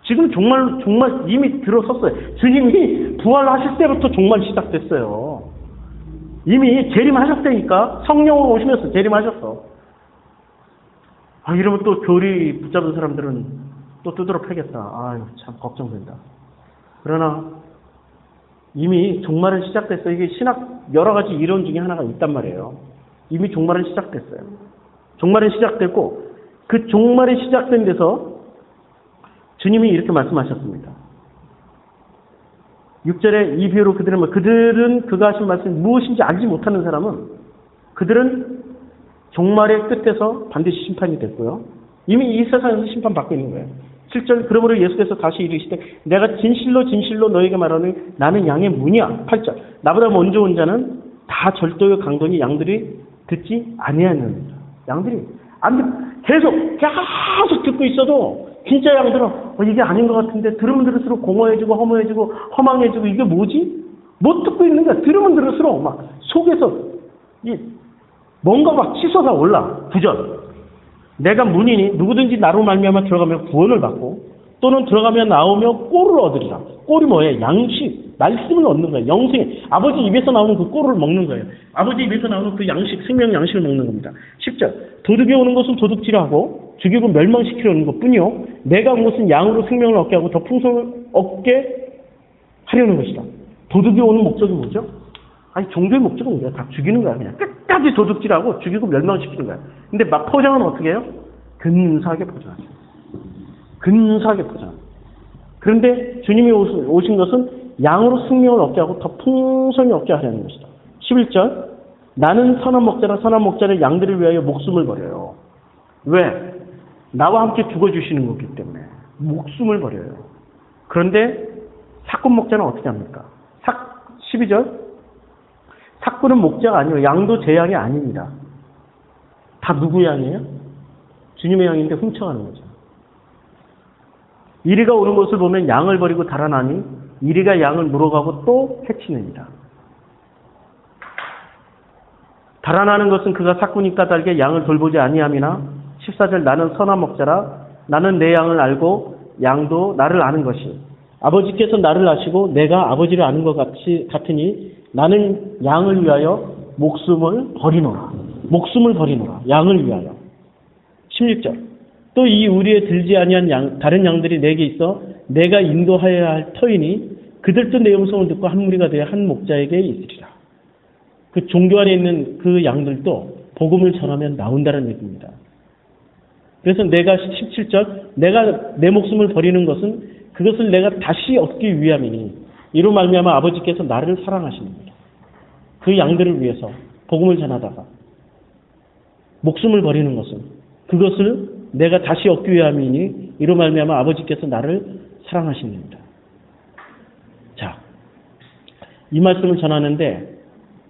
지금 정말 이미 들어섰어요. 주님이 부활하실 때부터 정말 시작됐어요. 이미 재림하셨다니까. 성령으로 오시면서 재림하셨어. 이러면 또 교리 붙잡은 사람들은 또 두드러 패겠다. 아유, 참 걱정된다. 그러나 이미 종말은 시작됐어요. 이게 신학 여러 가지 이론 중에 하나가 있단 말이에요. 이미 종말은 시작됐어요. 종말은 시작됐고 그 종말이 시작된 데서 주님이 이렇게 말씀하셨습니다. 6절에 이 비유로 그들은 그가 하신 말씀이 무엇인지 알지 못하는 사람은 그들은 종말의 끝에서 반드시 심판이 됐고요. 이미 이 세상에서 심판받고 있는 거예요. 7절 그러므로 예수께서 다시 이르시되 내가 진실로 진실로 너에게 말하노니 나는 양의 문이야. 8절 나보다 먼저 온 자는 다 절도요 강도니 양들이 듣지 아니하는 양들이 계속 듣고 있어도 진짜 양들은 이게 아닌 것 같은데 들으면 들을수록 공허해지고 허무해지고 허망해지고 이게 뭐지? 못 듣고 있는 거야. 들으면 들을수록 막 속에서 뭔가 막 치솟아 올라. 9절 내가 문이니 누구든지 나로 말미암아 들어가면 구원을 받고 또는 들어가면 나오며 꼴을 얻으리라. 꼴이 뭐예요? 양식, 말씀을 얻는 거예요. 영생, 아버지 입에서 나오는 그 꼴을 먹는 거예요. 아버지 입에서 나오는 그 양식, 생명 양식을 먹는 겁니다. 10절 도둑이 오는 것은 도둑질하고 죽이고 멸망시키려는 것뿐이요 내가 온 것은 양으로 생명을 얻게 하고 더 풍성을 얻게 하려는 것이다. 도둑이 오는 목적이 뭐죠? 아니 종교의 목적은 뭐야? 다 죽이는 거야. 그냥 끝까지 도둑질하고 죽이고 멸망시키는 거야. 근데 막 포장은 어떻게 해요? 근사하게 포장하죠. 근사하게 포장합니다. 그런데 주님이 오신 것은 양으로 생명을 얻게 하고 더 풍성히 얻게 하려는 것이다. 11절 나는 선한 목자라 선한 목자는 양들을 위하여 목숨을 버려요. 왜? 나와 함께 죽어주시는 거기 때문에 목숨을 버려요. 그런데 사꾼 목자는 어떻게 합니까? 12절 사꾼은 목자가 아니에요. 양도 제 양이 아닙니다. 다 누구 양이에요? 주님의 양인데 훔쳐가는 거죠. 이리가 오는 것을 보면 양을 버리고 달아나니 이리가 양을 물어가고 또 해치느니라. 달아나는 것은 그가 사꾼이 까닭에 양을 돌보지 아니함이나 14절 나는 선한 목자라 나는 내 양을 알고 양도 나를 아는 것이 아버지께서 나를 아시고 내가 아버지를 아는 것 같으니 나는 양을 위하여 목숨을 버리노라. 목숨을 버리노라. 양을 위하여. 16절 또 이 우리에 들지 아니한 다른 양들이 내게 있어 내가 인도하여야 할 터이니 그들도 내 음성을 듣고 한 무리가 되어 한 목자에게 있으리라. 그 종교 안에 있는 그 양들도 복음을 전하면 나온다는 얘기입니다. 그래서 내가 17절 내가 내 목숨을 버리는 것은 그것을 내가 다시 얻기 위함이니 이로 말미암아 아버지께서 나를 사랑하십니다. 그 양들을 위해서 복음을 전하다가 목숨을 버리는 것은 그것을 내가 다시 얻기 위함이니 이로 말미암아 아버지께서 나를 사랑하십니다. 자, 이 말씀을 전하는데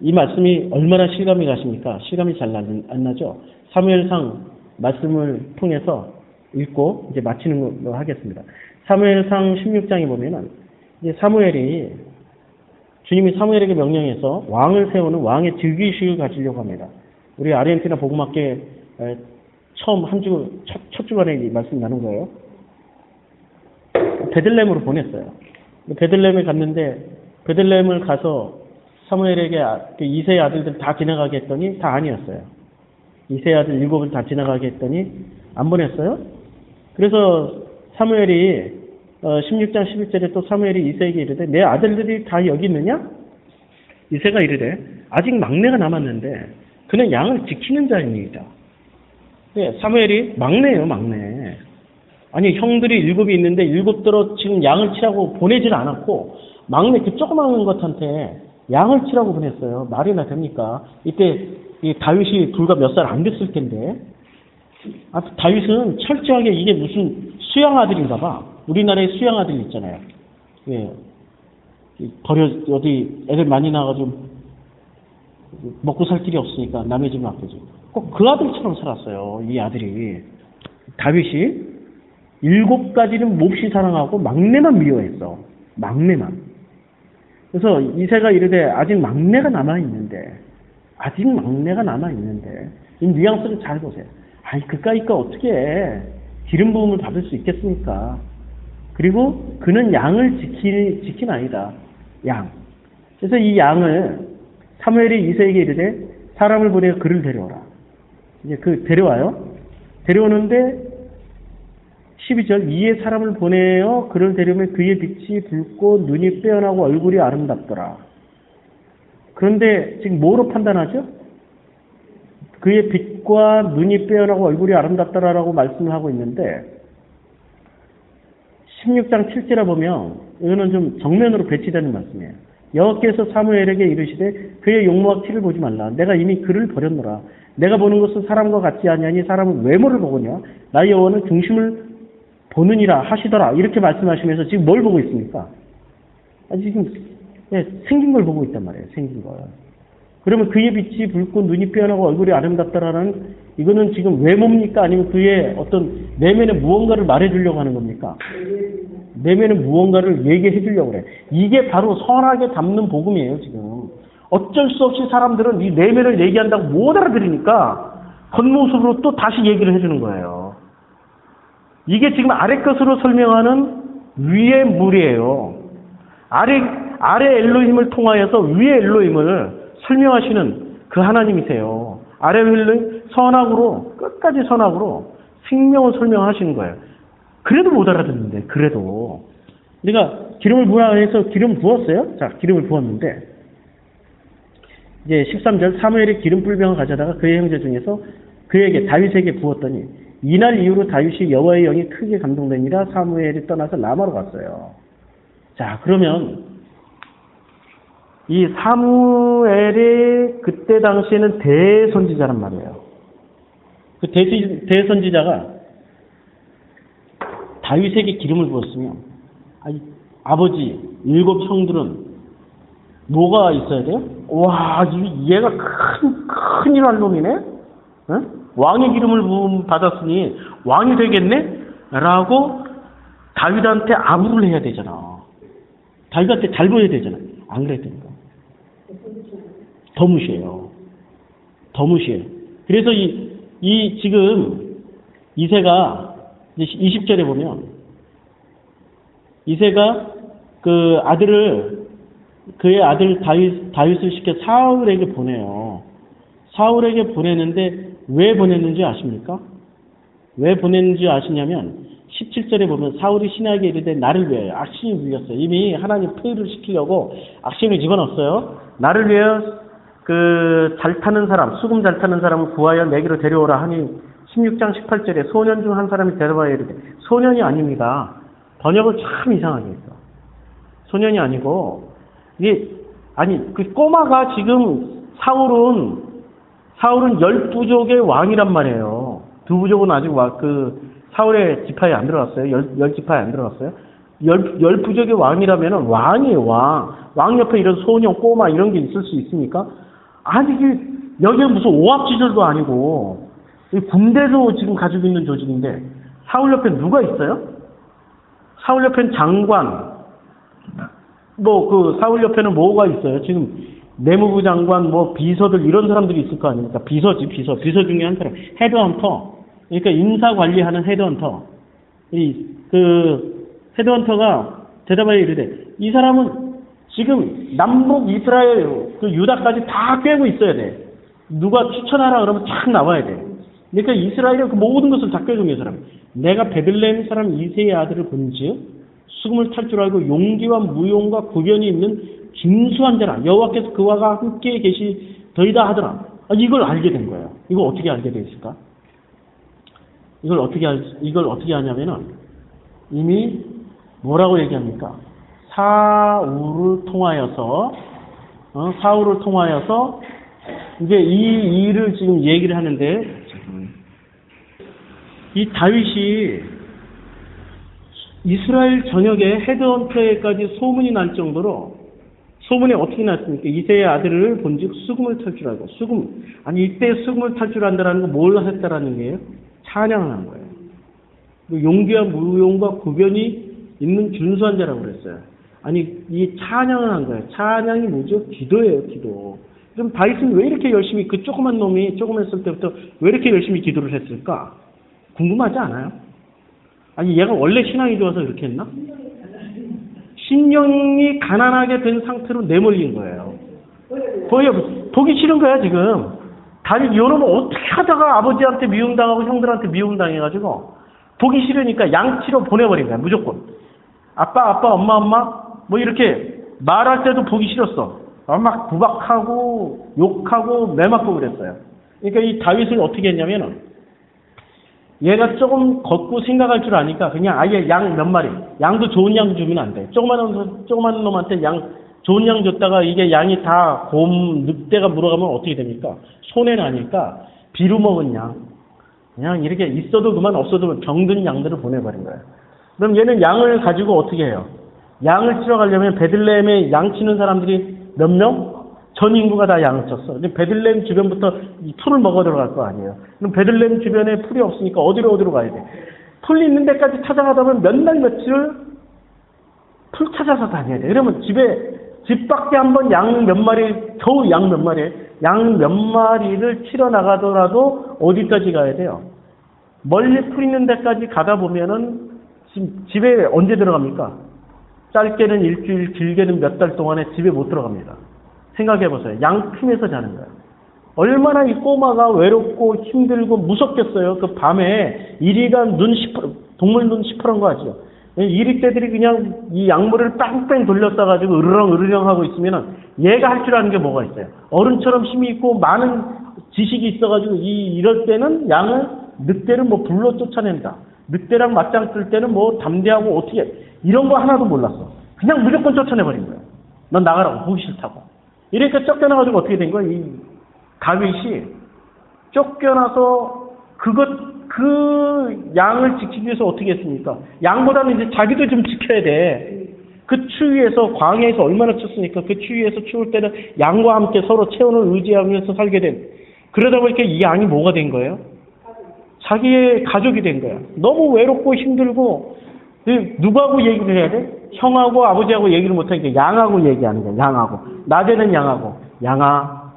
이 말씀이 얼마나 실감이 가십니까? 실감이 잘 안 나죠? 사무엘상 말씀을 통해서 읽고 이제 마치는 걸로 하겠습니다. 사무엘상 16장에 보면은 이제 사무엘이 주님이 사무엘에게 명령해서 왕을 세우는 왕의 즉위식을 가지려고 합니다. 우리 아르헨티나 복음학교에 처음 첫 주간에 이 말씀 나눈 거예요. 베들레헴으로 보냈어요. 베들레헴에 갔는데 베들레헴을 가서 사무엘에게 이세의 아들들 다 지나가게 했더니 다 아니었어요. 이세의 아들 7을 다 지나가게 했더니 안 보냈어요. 그래서 사무엘이 16장 11절에 또 사무엘이 이세에게 이르되 내 아들들이 다 여기 있느냐? 이세가 이르되 아직 막내가 남았는데 그는 양을 지키는 자입니다. 네, 사무엘이 막내예요, 막내. 아니 형들이 7이 있는데 7대로 지금 양을 치라고 보내질 않았고 막내 그 조그마한 것한테 양을 치라고 보냈어요. 말이나 됩니까? 이때 이 다윗이 불과 몇 살 안 됐을 텐데 다윗은 철저하게 이게 무슨 수양 아들인가 봐. 우리나라에 수양 아들 있잖아요. 예. 어디 애들 많이 나와가지고 먹고 살 길이 없으니까 남의 집 맡겨줘. 꼭 그 아들처럼 살았어요. 이 아들이. 다윗이 7가지는 몹시 사랑하고 막내만 미워했어. 막내만. 그래서 이새가 이르되 아직 막내가 남아있는데 이 뉘앙스를 잘 보세요. 아니 그까이까 어떻게 해. 기름 부음을 받을 수 있겠습니까? 그리고 그는 양을 지키나이다. 양. 그래서 이 양을 사무엘이 이새에게 이르되 사람을 보내어 그를 데려오라. 이제 데려와요. 데려오는데 12절 이에 사람을 보내어 그를 데려오면 그의 빛이 붉고 눈이 빼어나고 얼굴이 아름답더라. 그런데 지금 뭐로 판단하죠? 그의 빛과 눈이 빼어나고 얼굴이 아름답더라라고 말씀을 하고 있는데 16장 7절에 보면 이거는 좀 정면으로 배치되는 말씀이에요. 여호와께서 사무엘에게 이르시되 그의 용모와 키를 보지 말라. 내가 이미 그를 버렸노라. 내가 보는 것은 사람과 같지 아니하니 사람은 외모를 보거냐. 나의 여호와는 중심을 보느니라 하시더라. 이렇게 말씀하시면서 지금 뭘 보고 있습니까? 지금 생긴 걸 보고 있단 말이에요. 생긴 걸. 그러면 그의 빛이 붉고 눈이 빼어나고 얼굴이 아름답다라는 이거는 지금 외모입니까? 아니면 그의 어떤 내면에 무언가를 말해주려고 하는 겁니까? 내면에 무언가를 얘기해 주려고 그래. 이게 바로 선하게 담는 복음이에요, 지금. 어쩔 수 없이 사람들은 이 내면을 얘기한다고 못 알아들으니까 겉모습으로 또 다시 얘기를 해주는 거예요. 이게 지금 아래 것으로 설명하는 위의 물이에요. 아래 엘로힘을 통하여서 위의 엘로힘을 설명하시는 그 하나님이세요. 아래 엘로힘 선악으로 끝까지 선악으로 생명을 설명하시는 거예요. 그래도 못 알아듣는데 그래도 우리가 기름을 부으라 해서 기름 부었어요. 자, 기름을 부었는데 이제 13절 사무엘이 기름 뿔병을 가져다가 그의 형제 중에서 그에게 다윗에게 부었더니 이날 이후로 다윗이 여호와의 영이 크게 감동되니라 사무엘이 떠나서 라마로 갔어요. 자, 그러면 이 사무엘이 그때 당시에는 대선지자란 말이에요. 그 대선지자가 다윗에게 기름을 부었으면 아버지 7 형들은 뭐가 있어야 돼요? 와, 얘가 큰일 할 놈이네? 응? 왕의 기름을 받았으니 왕이 되겠네? 라고 다윗한테 아부를 해야 되잖아. 다윗한테 잘 보여야 되잖아. 안 그래야 되니까. 더 무시해요. 더 무시해. 그래서 지금 이새가 20절에 보면 이새가 그의 아들 다윗을 시켜 사울에게 보내요. 사울에게 보내는데 왜 보냈는지 아십니까? 왜 보냈는지 아시냐면 17절에 보면 사울이 신하에게 이르되 나를 위하여 악신이 물렸어요. 이미 하나님 폐위를 시키려고 악신을 집어넣었어요. 나를 위하여 잘 타는 사람, 수금 잘 타는 사람을 구하여 내게로 데려오라 하니 16장 18절에 소년 중 한 사람이 데려와야 이르되 소년이 아닙니다. 번역을 참 이상하게 했어. 소년이 아니고 그 꼬마가 지금 사울은 10부족의 왕이란 말이에요. 2부족은 아직 사울의 지파에 안 들어갔어요. 10지파에 안 들어갔어요. 10부족의 왕이라면 왕이에요, 왕. 왕 옆에 이런 소년, 꼬마 이런 게 있을 수 있습니까? 아니, 여기는 무슨 오합지졸도 아니고, 군대도 지금 가지고 있는 조직인데, 사울 옆에 누가 있어요? 사울 옆엔 장관, 뭐 그 사울 옆에는 뭐가 있어요? 지금 내무부 장관, 뭐 비서들 이런 사람들이 있을 거 아닙니까? 비서 중에 한 사람, 헤드헌터. 그러니까 인사 관리하는 헤드헌터. 그 헤드헌터가 대답하여 이르되 이 사람은 지금 남북 이스라엘 그 유다까지 다 꿰고 있어야 돼. 누가 추천하라 그러면 착 나와야 돼. 그러니까 이스라엘의 그 모든 것을 다 꿰고 있는 사람. 내가 베들레헴 사람 이새의 아들을 본즉 수금을 탈 줄 알고 용기와 무용과 구변이 있는 준수한 자라 여호와께서 그와 함께 계시더이다 하더라. 이걸 알게 된 거예요. 이걸 어떻게 알게 됐을까? 이걸 어떻게 하냐면은 이미 뭐라고 얘기합니까? 사울을 통하여서 이제 이 일을 지금 얘기를 하는데 이 다윗이 이스라엘 전역에 헤드헌터에까지 소문이 날 정도로 소문이 어떻게 났습니까? 이새의 아들을 본즉 수금을 탈 줄 알고 이때 수금을 탈 줄 안다라는 거 뭘 했다라는 거예요? 찬양을 한 거예요. 용기와 무용과 구변이 있는 준수한 자라고 그랬어요. 이 찬양을 한 거예요. 찬양이 뭐죠? 기도예요, 기도. 그럼 다윗은 왜 이렇게 열심히 그 조그만 놈이 조그맸을 때부터 왜 이렇게 열심히 기도를 했을까? 궁금하지 않아요? 얘가 원래 신앙이 좋아서 이렇게 했나? 신령이 가난하게 된 상태로 내몰린 거예요. 보기 싫은 거야, 지금. 다윗 이놈은 어떻게 하다가 아버지한테 미움당하고 형들한테 미움당해가지고 보기 싫으니까 양치로 보내버린 거야, 무조건. 아빠, 엄마, 뭐 이렇게 말할 때도 보기 싫었어. 막 구박하고 욕하고 매맞고 그랬어요. 그러니까 이 다윗을 어떻게 했냐면은 얘가 조금 걷고 생각할 줄 아니까 그냥 아예 양 몇 마리, 양도 좋은 양 주면 안 돼. 조그만 놈한테 좋은 양 줬다가 이게 양이 다 늑대가 물어가면 어떻게 됩니까? 손해 나니까 비루 먹은 양, 그냥 이렇게 있어도 그만 없어도 병든 양들을 보내버린 거예요. 그럼 얘는 양을 가지고 어떻게 해요? 양을 치러 가려면 베들레헴에 양 치는 사람들이 몇 명? 전 인구가 다 양을 쳤어. 이제 베들레헴 주변부터 이 풀을 먹어 들어갈 거 아니에요. 그럼 베들레헴 주변에 풀이 없으니까 어디로 가야 돼? 풀 있는 데까지 찾아가다 보면 몇 날 며칠을 풀 찾아서 다녀야 돼. 그러면 집 밖에 한번 겨우 양 몇 마리를 치러 나가더라도 어디까지 가야 돼요? 멀리 풀 있는 데까지 가다 보면은 집에 언제 들어갑니까? 짧게는 일주일, 길게는 몇 달 동안에 집에 못 들어갑니다. 생각해보세요. 양 품에서 자는 거예요. 얼마나 이 꼬마가 외롭고 힘들고 무섭겠어요. 그 밤에 이리가 동물 눈 시퍼런 거 아시죠? 이리떼들이 그냥 이 양물을 뺑뺑 돌렸다가지고 으르렁 하고 있으면은 얘가 할 줄 아는 게 뭐가 있어요? 어른처럼 힘이 있고 많은 지식이 있어가지고 이럴 때는 늑대를 뭐 불로 쫓아낸다. 늑대랑 맞짱 뜰 때는 뭐 담대하고 어떻게 이런 거 하나도 몰랐어. 그냥 무조건 쫓아내버린 거예요. 넌 나가라고, 보기 싫다고. 이렇게 쫓겨나가지고 어떻게 된 거야? 이 다윗이 쫓겨나서 그 양을 지키기 위해서 어떻게 했습니까? 양보다는 이제 자기도 좀 지켜야 돼. 그 추위에서 광야에서 얼마나 춥습니까? 그 추위에서 추울 때는 양과 함께 서로 체온을 의지하면서 살게 된. 그러다 보니까 이 양이 뭐가 된 거예요? 자기의 가족이 된 거야. 너무 외롭고 힘들고 누구하고 얘기를 해야 돼? 형하고 아버지하고 얘기를 못하니까 양하고 얘기하는 거야. 양하고. 낮에는 양하고. 양아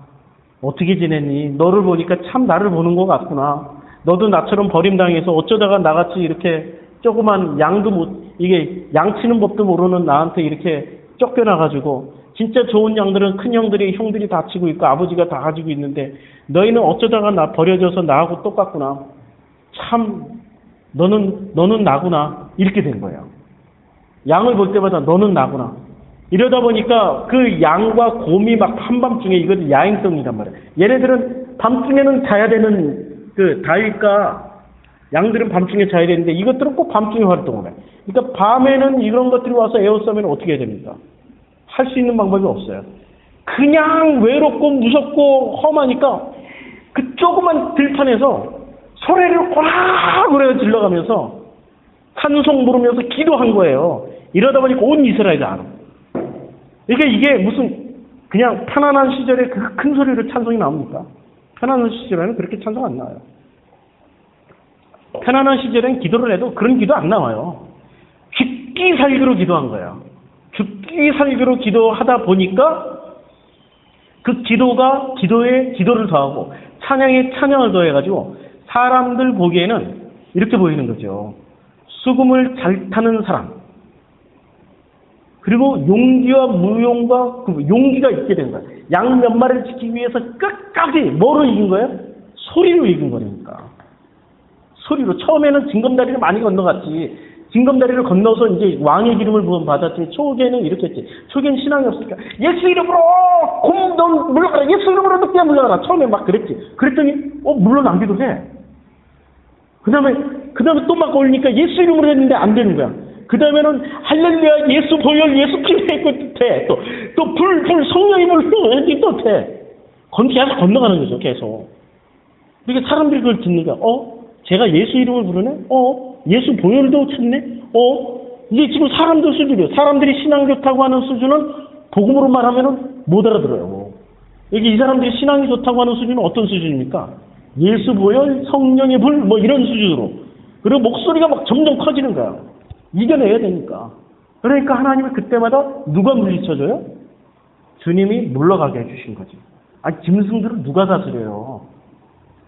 어떻게 지냈니? 너를 보니까 참 나를 보는 것 같구나. 너도 나처럼 버림당해서 어쩌다가 나같이 이렇게 조그만 이게 양치는 법도 모르는 나한테 이렇게 쫓겨나가지고 진짜 좋은 양들은 큰 형들이 다 치고 있고 아버지가 다 가지고 있는데 너희는 어쩌다가 나 버려져서 나하고 똑같구나. 참 너는 나구나. 이렇게 된 거예요. 양을 볼 때마다 너는 나구나. 이러다 보니까 그 양과 곰이 막 한밤중에 이것도 야행성이란 말이에요. 얘네들은 밤중에는 자야 되는 그 다윗과 양들은 밤중에 자야 되는데 이것들은 꼭 밤중에 활동을 해. 그러니까 밤에는 이런 것들이 와서 에워싸면 어떻게 해야 됩니까? 할 수 있는 방법이 없어요. 그냥 외롭고 무섭고 험하니까 그 조그만 들판에서 소리를 꼬락꼬락 질러가면서 찬송 부르면서 기도한 거예요. 이러다 보니까 온 이스라엘이 알아. 그러니까 이게 무슨 그냥 편안한 시절에 그 큰 소리로 찬송이 나옵니까? 편안한 시절에는 그렇게 찬송 안 나와요. 편안한 시절엔 기도를 해도 그런 기도 안 나와요. 깊기 살기로 기도한 거예요. 죽기 살기로 기도하다 보니까 그 기도가 기도에 기도를 더하고 찬양에 찬양을 더해가지고 사람들 보기에는 이렇게 보이는 거죠. 수금을 잘 타는 사람, 그리고 용기와 무용과 용기가 있게 된 거예요. 양 몇 마리를 지키기 위해서 끝까지 뭐로 이긴 거예요? 소리로 이긴 거니까. 소리로. 처음에는 징검다리를 많이 건너갔지. 징검다리를 건너서 이제 왕의 기름을 부음 받았지. 초기에는 이렇게 했지. 초기에는 신앙이 없으니까 예수 이름으로 넌 물러가라. 예수 이름으로 너 그냥 물러가라. 처음에 막 그랬지. 그랬더니 물러나기도 해. 그 다음에 또 막 올리니까 예수 이름으로 했는데 안 되는 거야. 그 다음에는 할렐루야 예수 보혈 예수 그리스도 돼. 또 불 성령이 불렀는데 또 돼. 계속 건너가는 거죠. 계속. 그러니까 사람들이 그걸 듣는 거야. 제가 예수 이름을 부르네? 예수 보혈도 찾네? 이게 지금 사람들 수준이에요. 사람들이 신앙 좋다고 하는 수준은 복음으로 말하면은 못 알아들어요. 여기 이 사람들이 신앙이 좋다고 하는 수준은 어떤 수준입니까? 예수 보혈, 성령의 불, 뭐 이런 수준으로. 그리고 목소리가 막 점점 커지는 거야. 이겨내야 되니까. 그러니까 하나님은 그때마다 누가 물리쳐줘요? 주님이 물러가게 해주신 거지. 짐승들을 누가 다스려요?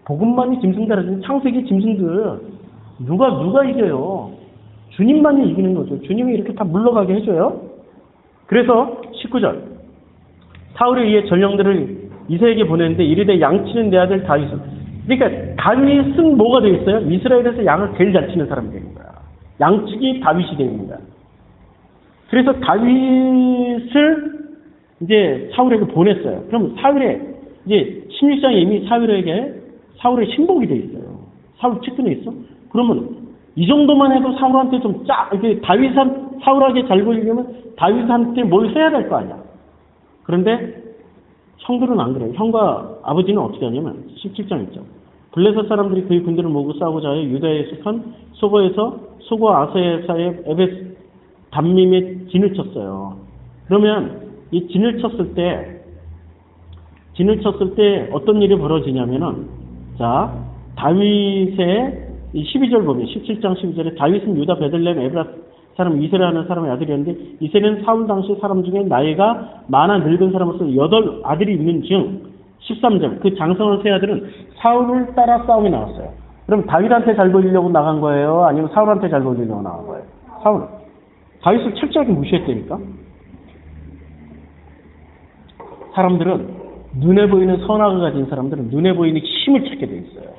복음만이 짐승 다스리는 창세기 짐승들. 누가 이겨요? 주님만이 이기는 거죠. 주님이 이렇게 다 물러가게 해줘요. 그래서 19절. 사울에 의해 전령들을 이새에게 보냈는데 이르되 양치는 내 아들 다윗은. 그러니까 다윗은 뭐가 되어 있어요? 이스라엘에서 양을 제일 잘 치는 사람이 되는 거야. 양치기 다윗이 됩니다. 그래서 다윗을 이제 사울에게 보냈어요. 그럼 이제 16장에 이미 사울의 신복이 되어 있어요. 사울 측근에 있어? 그러면 이 정도만 해도 사울한테 좀 이게 사울에게 잘 보이려면 다윗한테 뭘 해야 될 거 아니야. 그런데 형들은 안 그래요. 형과 아버지는 어떻게 하냐면 17장 있죠. 블레셋 사람들이 그의 군대를 모으고 싸우고자 하여 유다에 속한 소고와 아사의 사이에 에베스 담밈에 진을 쳤어요. 그러면 이 진을 쳤을 때 어떤 일이 벌어지냐면은 다윗의 이 12절 보면 17장 12절에 다윗은 유다 베들레헴 에브라 사람 이세라는 사람의 아들이었는데 이세는 사울 당시 사람 중에 나이가 많아 늙은 사람으로서 8 아들이 있는 중 13절 그 장성한 세 아들은 사울을 따라 싸움에 나왔어요. 그럼 다윗한테 잘 보이려고 나간 거예요? 아니면 사울한테 잘 보이려고 나간 거예요? 사울. 다윗을 철저하게 무시했다니까? 사람들은 눈에 보이는 선악을 가진 사람들은 눈에 보이는 힘을 찾게 돼 있어요.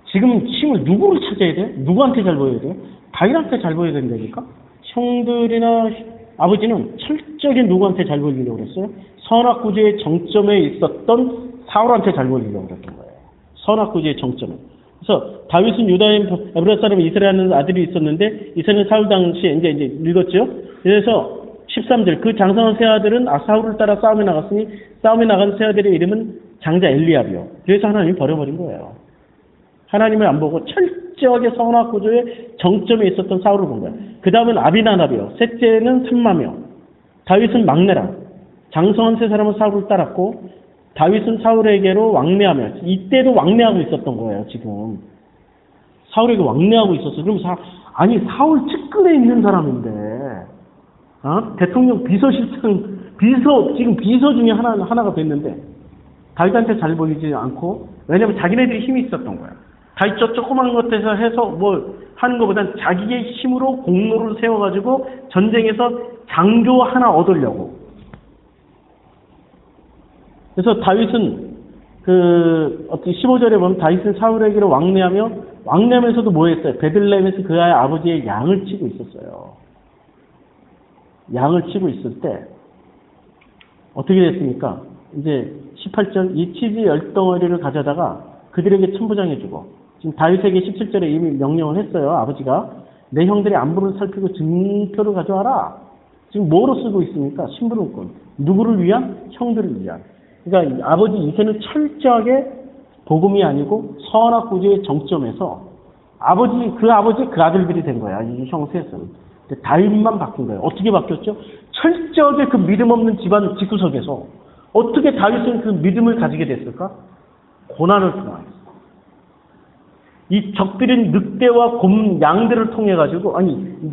지금 힘을 누구를 찾아야 돼? 누구한테 잘 보여야 돼요? 다윗한테 잘 보여야 된다니까? 형들이나 아버지는 철저하게 누구한테 잘 보이려고 그랬어요? 선악구제의 정점에 있었던 사울한테 잘 보이려고 그랬던 거예요. 선악구제의 정점에. 그래서 다윗은 유다인 에브라 사람 이스라엘하는 아들이 있었는데 이스라엘 사울 당시에 이제 늙었죠. 그래서 13절 그 장성한 세 아들은 사울을 따라 싸움에 나갔으니 싸움에 나간 세 아들의 이름은 장자 엘리압이요. 그래서 하나님이 버려버린 거예요. 하나님을 안 보고 철저하게 선악구조의 정점에 있었던 사울을 본 거예요. 그 다음은 아비나답이요. 셋째는 삼마며 다윗은 막내라. 장성한 세 사람은 사울을 따랐고 다윗은 사울에게로 왕래하며 이때도 왕래하고 있었던 거예요. 지금 사울에게 왕래하고 있었어요. 그럼 사울 측근에 있는 사람인데 대통령 비서실장 지금 비서 중에 하나가 됐는데 다윗한테 잘 보이지 않고 왜냐하면 자기네들이 힘이 있었던 거야. 다윗 저 조그만 것에서 해서 뭐 하는 것보단 자기의 힘으로 공로를 세워가지고 전쟁에서 장교 하나 얻으려고. 그래서 다윗은 15절에 보면 다윗은 사울에게로 왕래하면서도 뭐 했어요? 베들레헴에서 그 아버지의 양을 치고 있었어요. 양을 치고 있을 때 어떻게 됐습니까? 이제 18절 이 치즈 10덩어리를 가져다가 그들에게 천부장해주고 지금 다윗에게 17절에 이미 명령을 했어요. 아버지가 내 형들의 안부를 살피고 증표를 가져와라. 지금 뭐로 쓰고 있습니까? 심부름꾼. 누구를 위한? 형들을 위한. 그러니까 아버지 이세는 철저하게 복음이 아니고 선악구제의 정점에서 그 아들들이 된 거야. 이 형 셋은. 다윗만 바뀐 거예요. 어떻게 바뀌었죠? 철저하게 그 믿음 없는 집안 집구석에서 어떻게 다윗은 그 믿음을 가지게 됐을까? 고난을 통하여. 이 적들인 늑대와 양들을 통해 가지고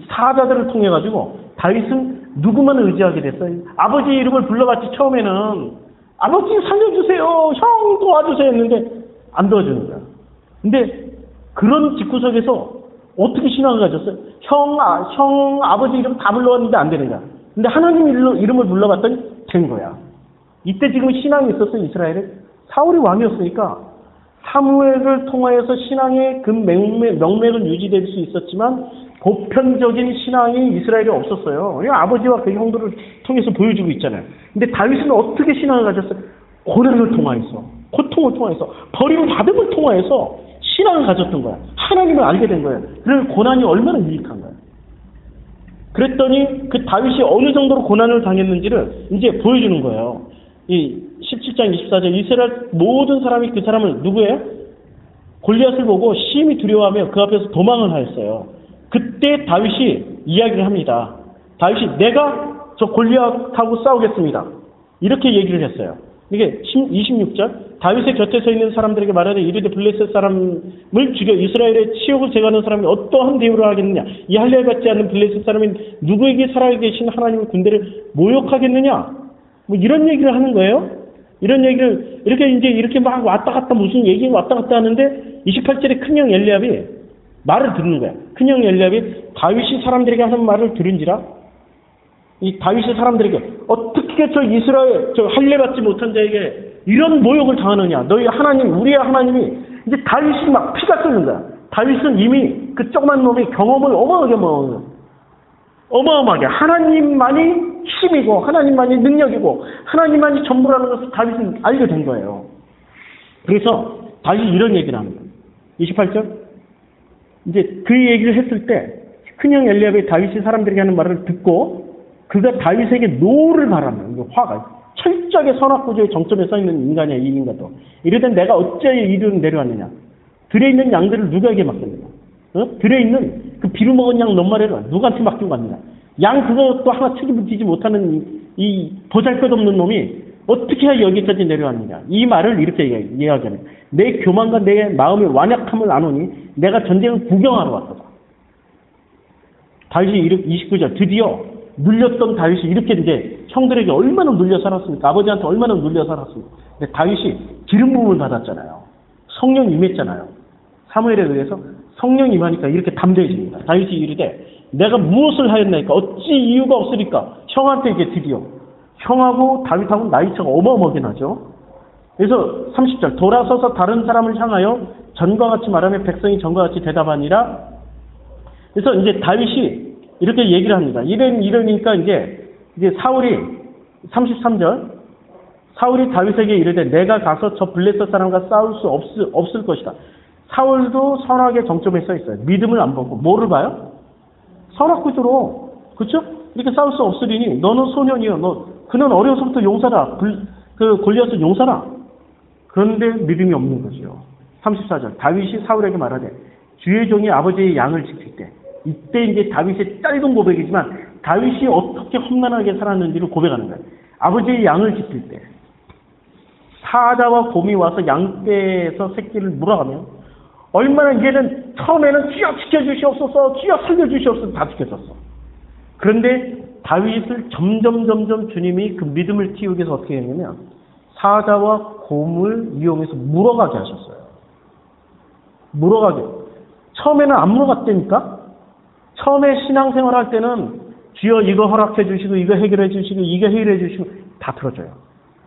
사자들을 통해 가지고 다윗은 누구만 의지하게 됐어요? 아버지 이름을 불러봤지 처음에는 아버지 살려주세요, 형 도와주세요 했는데 안 도와주는 거야. 근데 그런 집구석에서 어떻게 신앙을 가졌어요? 형, 아버지 이름 다 불러왔는데 안 되는 거야. 근데 하나님 이름을 불러봤더니 된 거야. 이때 지금 신앙이 있었어요, 이스라엘에. 사울이 왕이었으니까 사무엘을 통하여서 신앙의 그 명맥은 유지될 수 있었지만 보편적인 신앙이 이스라엘에 없었어요. 아버지와 그 형들을 통해서 보여주고 있잖아요. 근데 다윗은 어떻게 신앙을 가졌어요? 고난을 통하여서, 고통을 통하여서, 버림받음을 통하여서 신앙을 가졌던 거야. 하나님을 알게 된 거예요. 그래서 고난이 얼마나 유익한 거야. 그랬더니 그 다윗이 어느 정도로 고난을 당했는지를 이제 보여주는 거예요. 이 17장 24절 이스라엘 모든 사람이 그 사람을 누구예요? 골리앗을 보고 심히 두려워하며 그 앞에서 도망을 하였어요. 그때 다윗이 이야기를 합니다. 다윗이 내가 저 골리앗하고 싸우겠습니다. 이렇게 얘기를 했어요. 이게 26절 다윗의 곁에 서 있는 사람들에게 말하되 이르되 블레셋 사람을 죽여 이스라엘의 치욕을 제거하는 사람이 어떠한 대우를 하겠느냐? 이 할례 받지 않는 블레셋 사람이 누구에게 살아계신 하나님의 군대를 모욕하겠느냐? 뭐 이런 얘기를 하는 거예요. 이런 얘기를 이렇게 막 왔다 갔다 무슨 얘기 왔다 갔다 하는데 28절에 큰형 엘리압이 말을 듣는 거야. 큰형 엘리압이 다윗이 사람들에게 하는 말을 들은지라 이 다윗이 사람들에게 어떻게 저 이스라엘 저 할례 받지 못한 자에게 이런 모욕을 당하느냐? 너희 하나님 우리의 하나님이 이제 다윗이 막 피가 끓는 거야. 다윗은 이미 그 조그만 놈이 경험을 어마어마하게 하나님만이 힘이고 하나님만이 능력이고 하나님만이 전부라는 것을 다윗은 알게 된 거예요. 그래서 다윗이 이런 얘기를 합니다. 28절 이제 그 얘기를 했을 때 큰형 엘리압이 다윗이 사람들에게 하는 말을 듣고 그가 다윗에게 노를 바랍니다. 화가 철저하게 선악구조의 정점에 서 있는 인간이야. 이 인간도 이르되 내가 어찌하여 이리로 내려왔느냐? 들에 있는 양들을 누구에게 맡겼느냐? 들에 있는 그 비루 먹은 양 몇 마리를 누구한테 맡기고 갔느냐? 양 그것도 하나 책임지지 못하는 이 보잘것없는 놈이 어떻게 해야 여기까지 내려왔느냐? 이 말을 이렇게 이야기합니다. 내 교만과 내 마음의 완약함을 아노니 내가 전쟁을 구경하러 왔다. 다윗이 29절 드디어 눌렸던 다윗이 이렇게 이제 형들에게 얼마나 눌려 살았습니까? 아버지한테 얼마나 눌려 살았습니까? 근데 다윗이 기름 부음을 받았잖아요. 성령 임했잖아요. 사무엘에 의해서 성령 임하니까 이렇게 담대해집니다. 다윗이 이르되 내가 무엇을 하였나이까? 어찌 이유가 없으리까? 형한테 이게 드디어 형하고 다윗하고 나이차가 어마어마하게 나죠. 그래서 30절 돌아서서 다른 사람을 향하여 전과 같이 말하며 백성이 전과 같이 대답하니라. 그래서 이제 다윗이 이렇게 얘기를 합니다. 이러니까 이제 사울이 33절 사울이 다윗에게 이르되 내가 가서 저 블레셋 사람과 싸울 수 없을 것이다. 사울도 선악의 정점에 서 있어요. 믿음을 안 보고 뭐를 봐요? 선악구조로 그렇죠? 이렇게 싸울 수 없으리니 너는 소년이여. 그는 어려서부터 용사라. 그 골리앗은 용사라. 그런데 믿음이 없는 거죠. 34절 다윗이 사울에게 말하되 주의 종이 아버지의 양을 지킬 때 이때 이제 다윗의 짧은 고백이지만 다윗이 어떻게 험난하게 살았는지를 고백하는 거예요. 아버지의 양을 지킬 때 사자와 곰이 와서 양떼에서 새끼를 물어가면 얼마나 이제는 처음에는 주여 지켜주시옵소서 주여 살려주시옵소서 다 지켜졌어. 그런데 다윗을 점점 주님이 그 믿음을 키우기 위해서 어떻게 했냐면 사자와 곰을 이용해서 물어가게 하셨어요. 물어가게. 처음에는 안 물어갔다니까? 처음에 신앙생활 할 때는 주여 이거 허락해 주시고 이거 해결해 주시고 이거 해결해 주시고 다 들어줘요.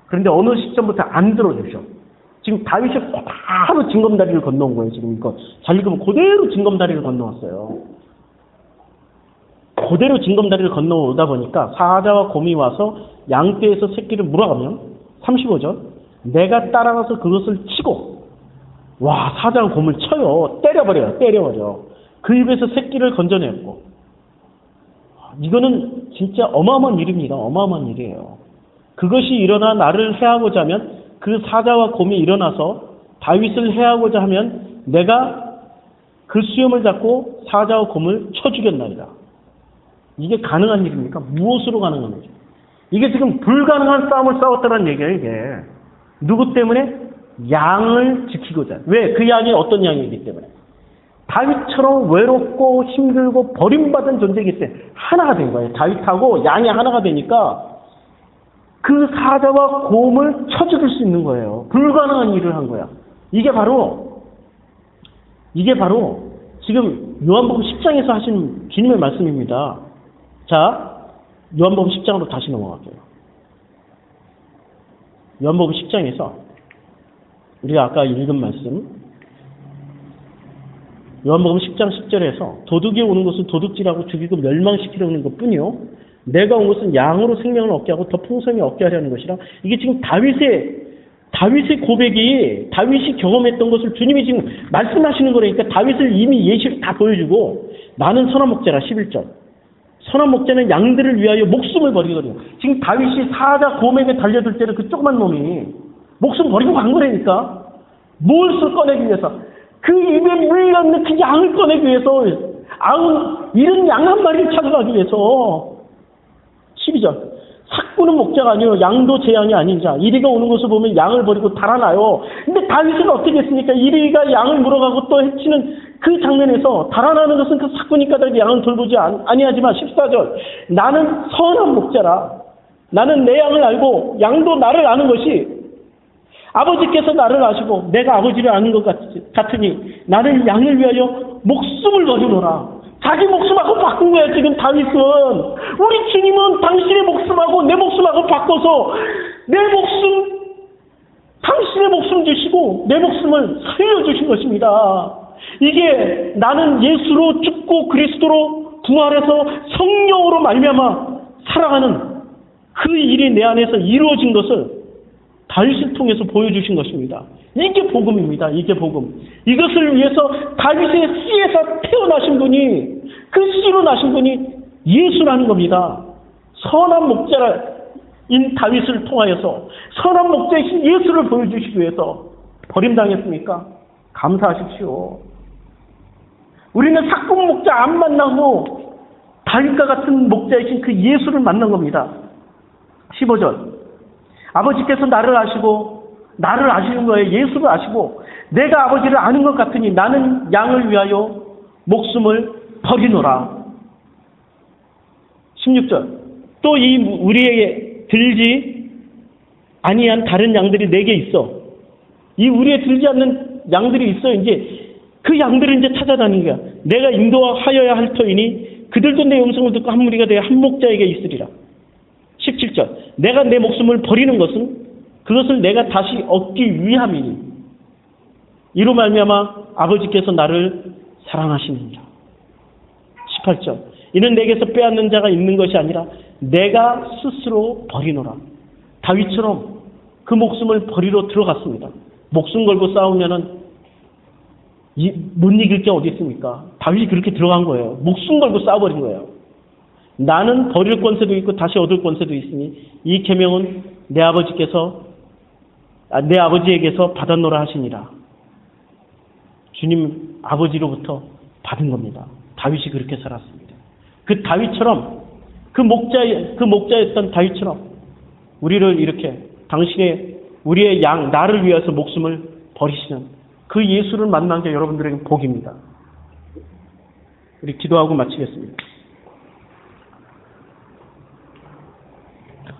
그런데 어느 시점부터 안 들어주셔. 지금 다윗이 바로 징검다리를 건너온 거예요. 지금 이거 잘 읽으면 그대로 징검다리를 건너왔어요. 그대로 징검다리를 건너오다 보니까 사자와 곰이 와서 양떼에서 새끼를 물어가면 35절 내가 따라가서 그것을 치고 와 사자와 곰을 쳐요. 때려버려. 그 입에서 새끼를 건져냈고 이거는 진짜 어마어마한 일입니다. 어마어마한 일이에요. 그것이 일어나 나를 해하고자 하면 그 사자와 곰이 일어나서 다윗을 해하고자 하면 내가 그 수염을 잡고 사자와 곰을 쳐 죽였나이다. 이게 가능한 일입니까? 무엇으로 가능한 거죠? 이게 지금 불가능한 싸움을 싸웠다는 얘기예요. 이게 누구 때문에? 양을 지키고자. 왜? 그 양이 어떤 양이기 때문에? 다윗처럼 외롭고 힘들고 버림받은 존재이기 때문에 하나가 된 거예요. 다윗하고 양이 하나가 되니까 그 사자와 곰을 쳐 죽일 수 있는 거예요. 불가능한 일을 한 거야. 이게 바로 지금 요한복음 10장에서 하신 주님의 말씀입니다. 자, 요한복음 10장으로 다시 넘어갈게요. 요한복음 10장에서 우리가 아까 읽은 말씀, 요한복음 10장 10절에서 도둑이 오는 것은 도둑질하고 죽이고 멸망시키려는 것뿐이요, 내가 온 것은 양으로 생명을 얻게 하고 더 풍성히 얻게 하려는 것이라. 이게 지금 다윗의 고백이, 다윗이 경험했던 것을 주님이 지금 말씀하시는 거니까 다윗을 이미 예시를 다 보여주고, 나는 선한 목자라. 11절. 선한 목자는 양들을 위하여 목숨을 버리거든요. 지금 다윗이 사자 곰에게 달려들 때는 그 조그만 놈이 목숨 버리고 간 거라니까. 무엇을 꺼내기 위해서? 그 입에 물려있는 그 양을 꺼내기 위해서, 잃은 양 한 마리를 찾아가기 위해서. 12절. 삭구는 목자가 아니요 양도 제 양이 아닌 자. 이리가 오는 것을 보면 양을 버리고 달아나요. 근데 다윗은 어떻게 했습니까? 이리가 양을 물어가고 또 해치는 그 장면에서 달아나는 것은 그 삭구니까 달리 양을 돌보지 아니하지만 14절. 나는 선한 목자라. 나는 내 양을 알고 양도 나를 아는 것이, 아버지께서 나를 아시고 내가 아버지를 아는 것 같으니 나는 양을 위하여 목숨을 버리노라. 자기 목숨하고 바꾼 거야, 지금 다윗은. 우리 주님은 당신의 목숨하고 내 목숨하고 바꿔서 당신의 목숨 주시고 내 목숨을 살려주신 것입니다. 이게 나는 예수로 죽고 그리스도로 부활해서 성령으로 말미암아 살아가는 그 일이 내 안에서 이루어진 것을 다윗을 통해서 보여주신 것입니다. 이게 복음입니다. 이게 복음. 이것을 위해서 다윗의 씨에서 태어나신 분이, 그 씨로 나신 분이 예수라는 겁니다. 선한 목자인 다윗을 통하여서 선한 목자이신 예수를 보여주시기 위해서 버림당했습니까? 감사하십시오. 우리는 삭군 목자 안 만나고 다윗과 같은 목자이신 그 예수를 만난 겁니다. 15절. 아버지께서 나를 아시는 거예요. 예수를 아시고 내가 아버지를 아는 것 같으니 나는 양을 위하여 목숨을 버리노라. 16절. 또 이 우리에게 들지 아니한 다른 양들이 내게 있어. 이 우리에 들지 않는 양들이 있어. 이제 그 양들을 이제 찾아다니는 거야. 내가 인도하여야 할 터이니 그들도 내 음성을 듣고 한 무리가 되어 한 목자에게 있으리라. 17절. 내가 내 목숨을 버리는 것은 그것을 내가 다시 얻기 위함이니 이로 말미암아 아버지께서 나를 사랑하시느니라. 18절. 이는 내게서 빼앗는 자가 있는 것이 아니라 내가 스스로 버리노라. 다윗처럼 그 목숨을 버리러 들어갔습니다. 목숨 걸고 싸우면은 못 이길 게 어디 있습니까? 다윗이 그렇게 들어간 거예요. 목숨 걸고 싸워버린 거예요. 나는 버릴 권세도 있고 다시 얻을 권세도 있으니 이 계명은 내 아버지에게서 받았노라 하시니라. 주님 아버지로부터 받은 겁니다. 다윗이 그렇게 살았습니다. 그 다윗처럼, 그 목자였던 다윗처럼 우리를 이렇게 우리의 양, 나를 위해서 목숨을 버리시는 그 예수를 만난 게 여러분들에게 복입니다. 우리 기도하고 마치겠습니다.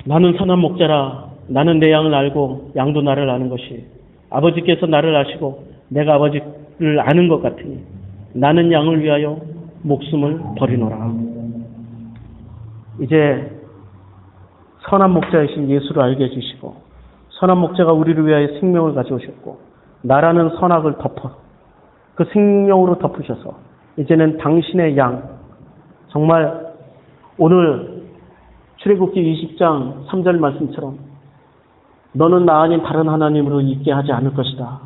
나는 선한 목자라. 나는 내 양을 알고 양도 나를 아는 것이, 아버지께서 나를 아시고 내가 아버지를 아는 것 같으니 나는 양을 위하여 목숨을 버리노라. 이제 선한 목자이신 예수를 알게 해주시고, 선한 목자가 우리를 위하여 생명을 가져오셨고 나라는 선악을 그 생명으로 덮으셔서 이제는 당신의 양, 정말 오늘 출애굽기 20장 3절 말씀처럼 너는 나 아닌 다른 하나님으로 있게 하지 않을 것이다.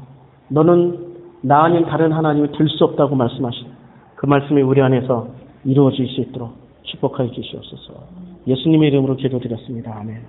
너는 나 아닌 다른 하나님이 될 수 없다고 말씀하신 그 말씀이 우리 안에서 이루어질 수 있도록 축복하여 주시옵소서. 예수님의 이름으로 기도드렸습니다. 아멘.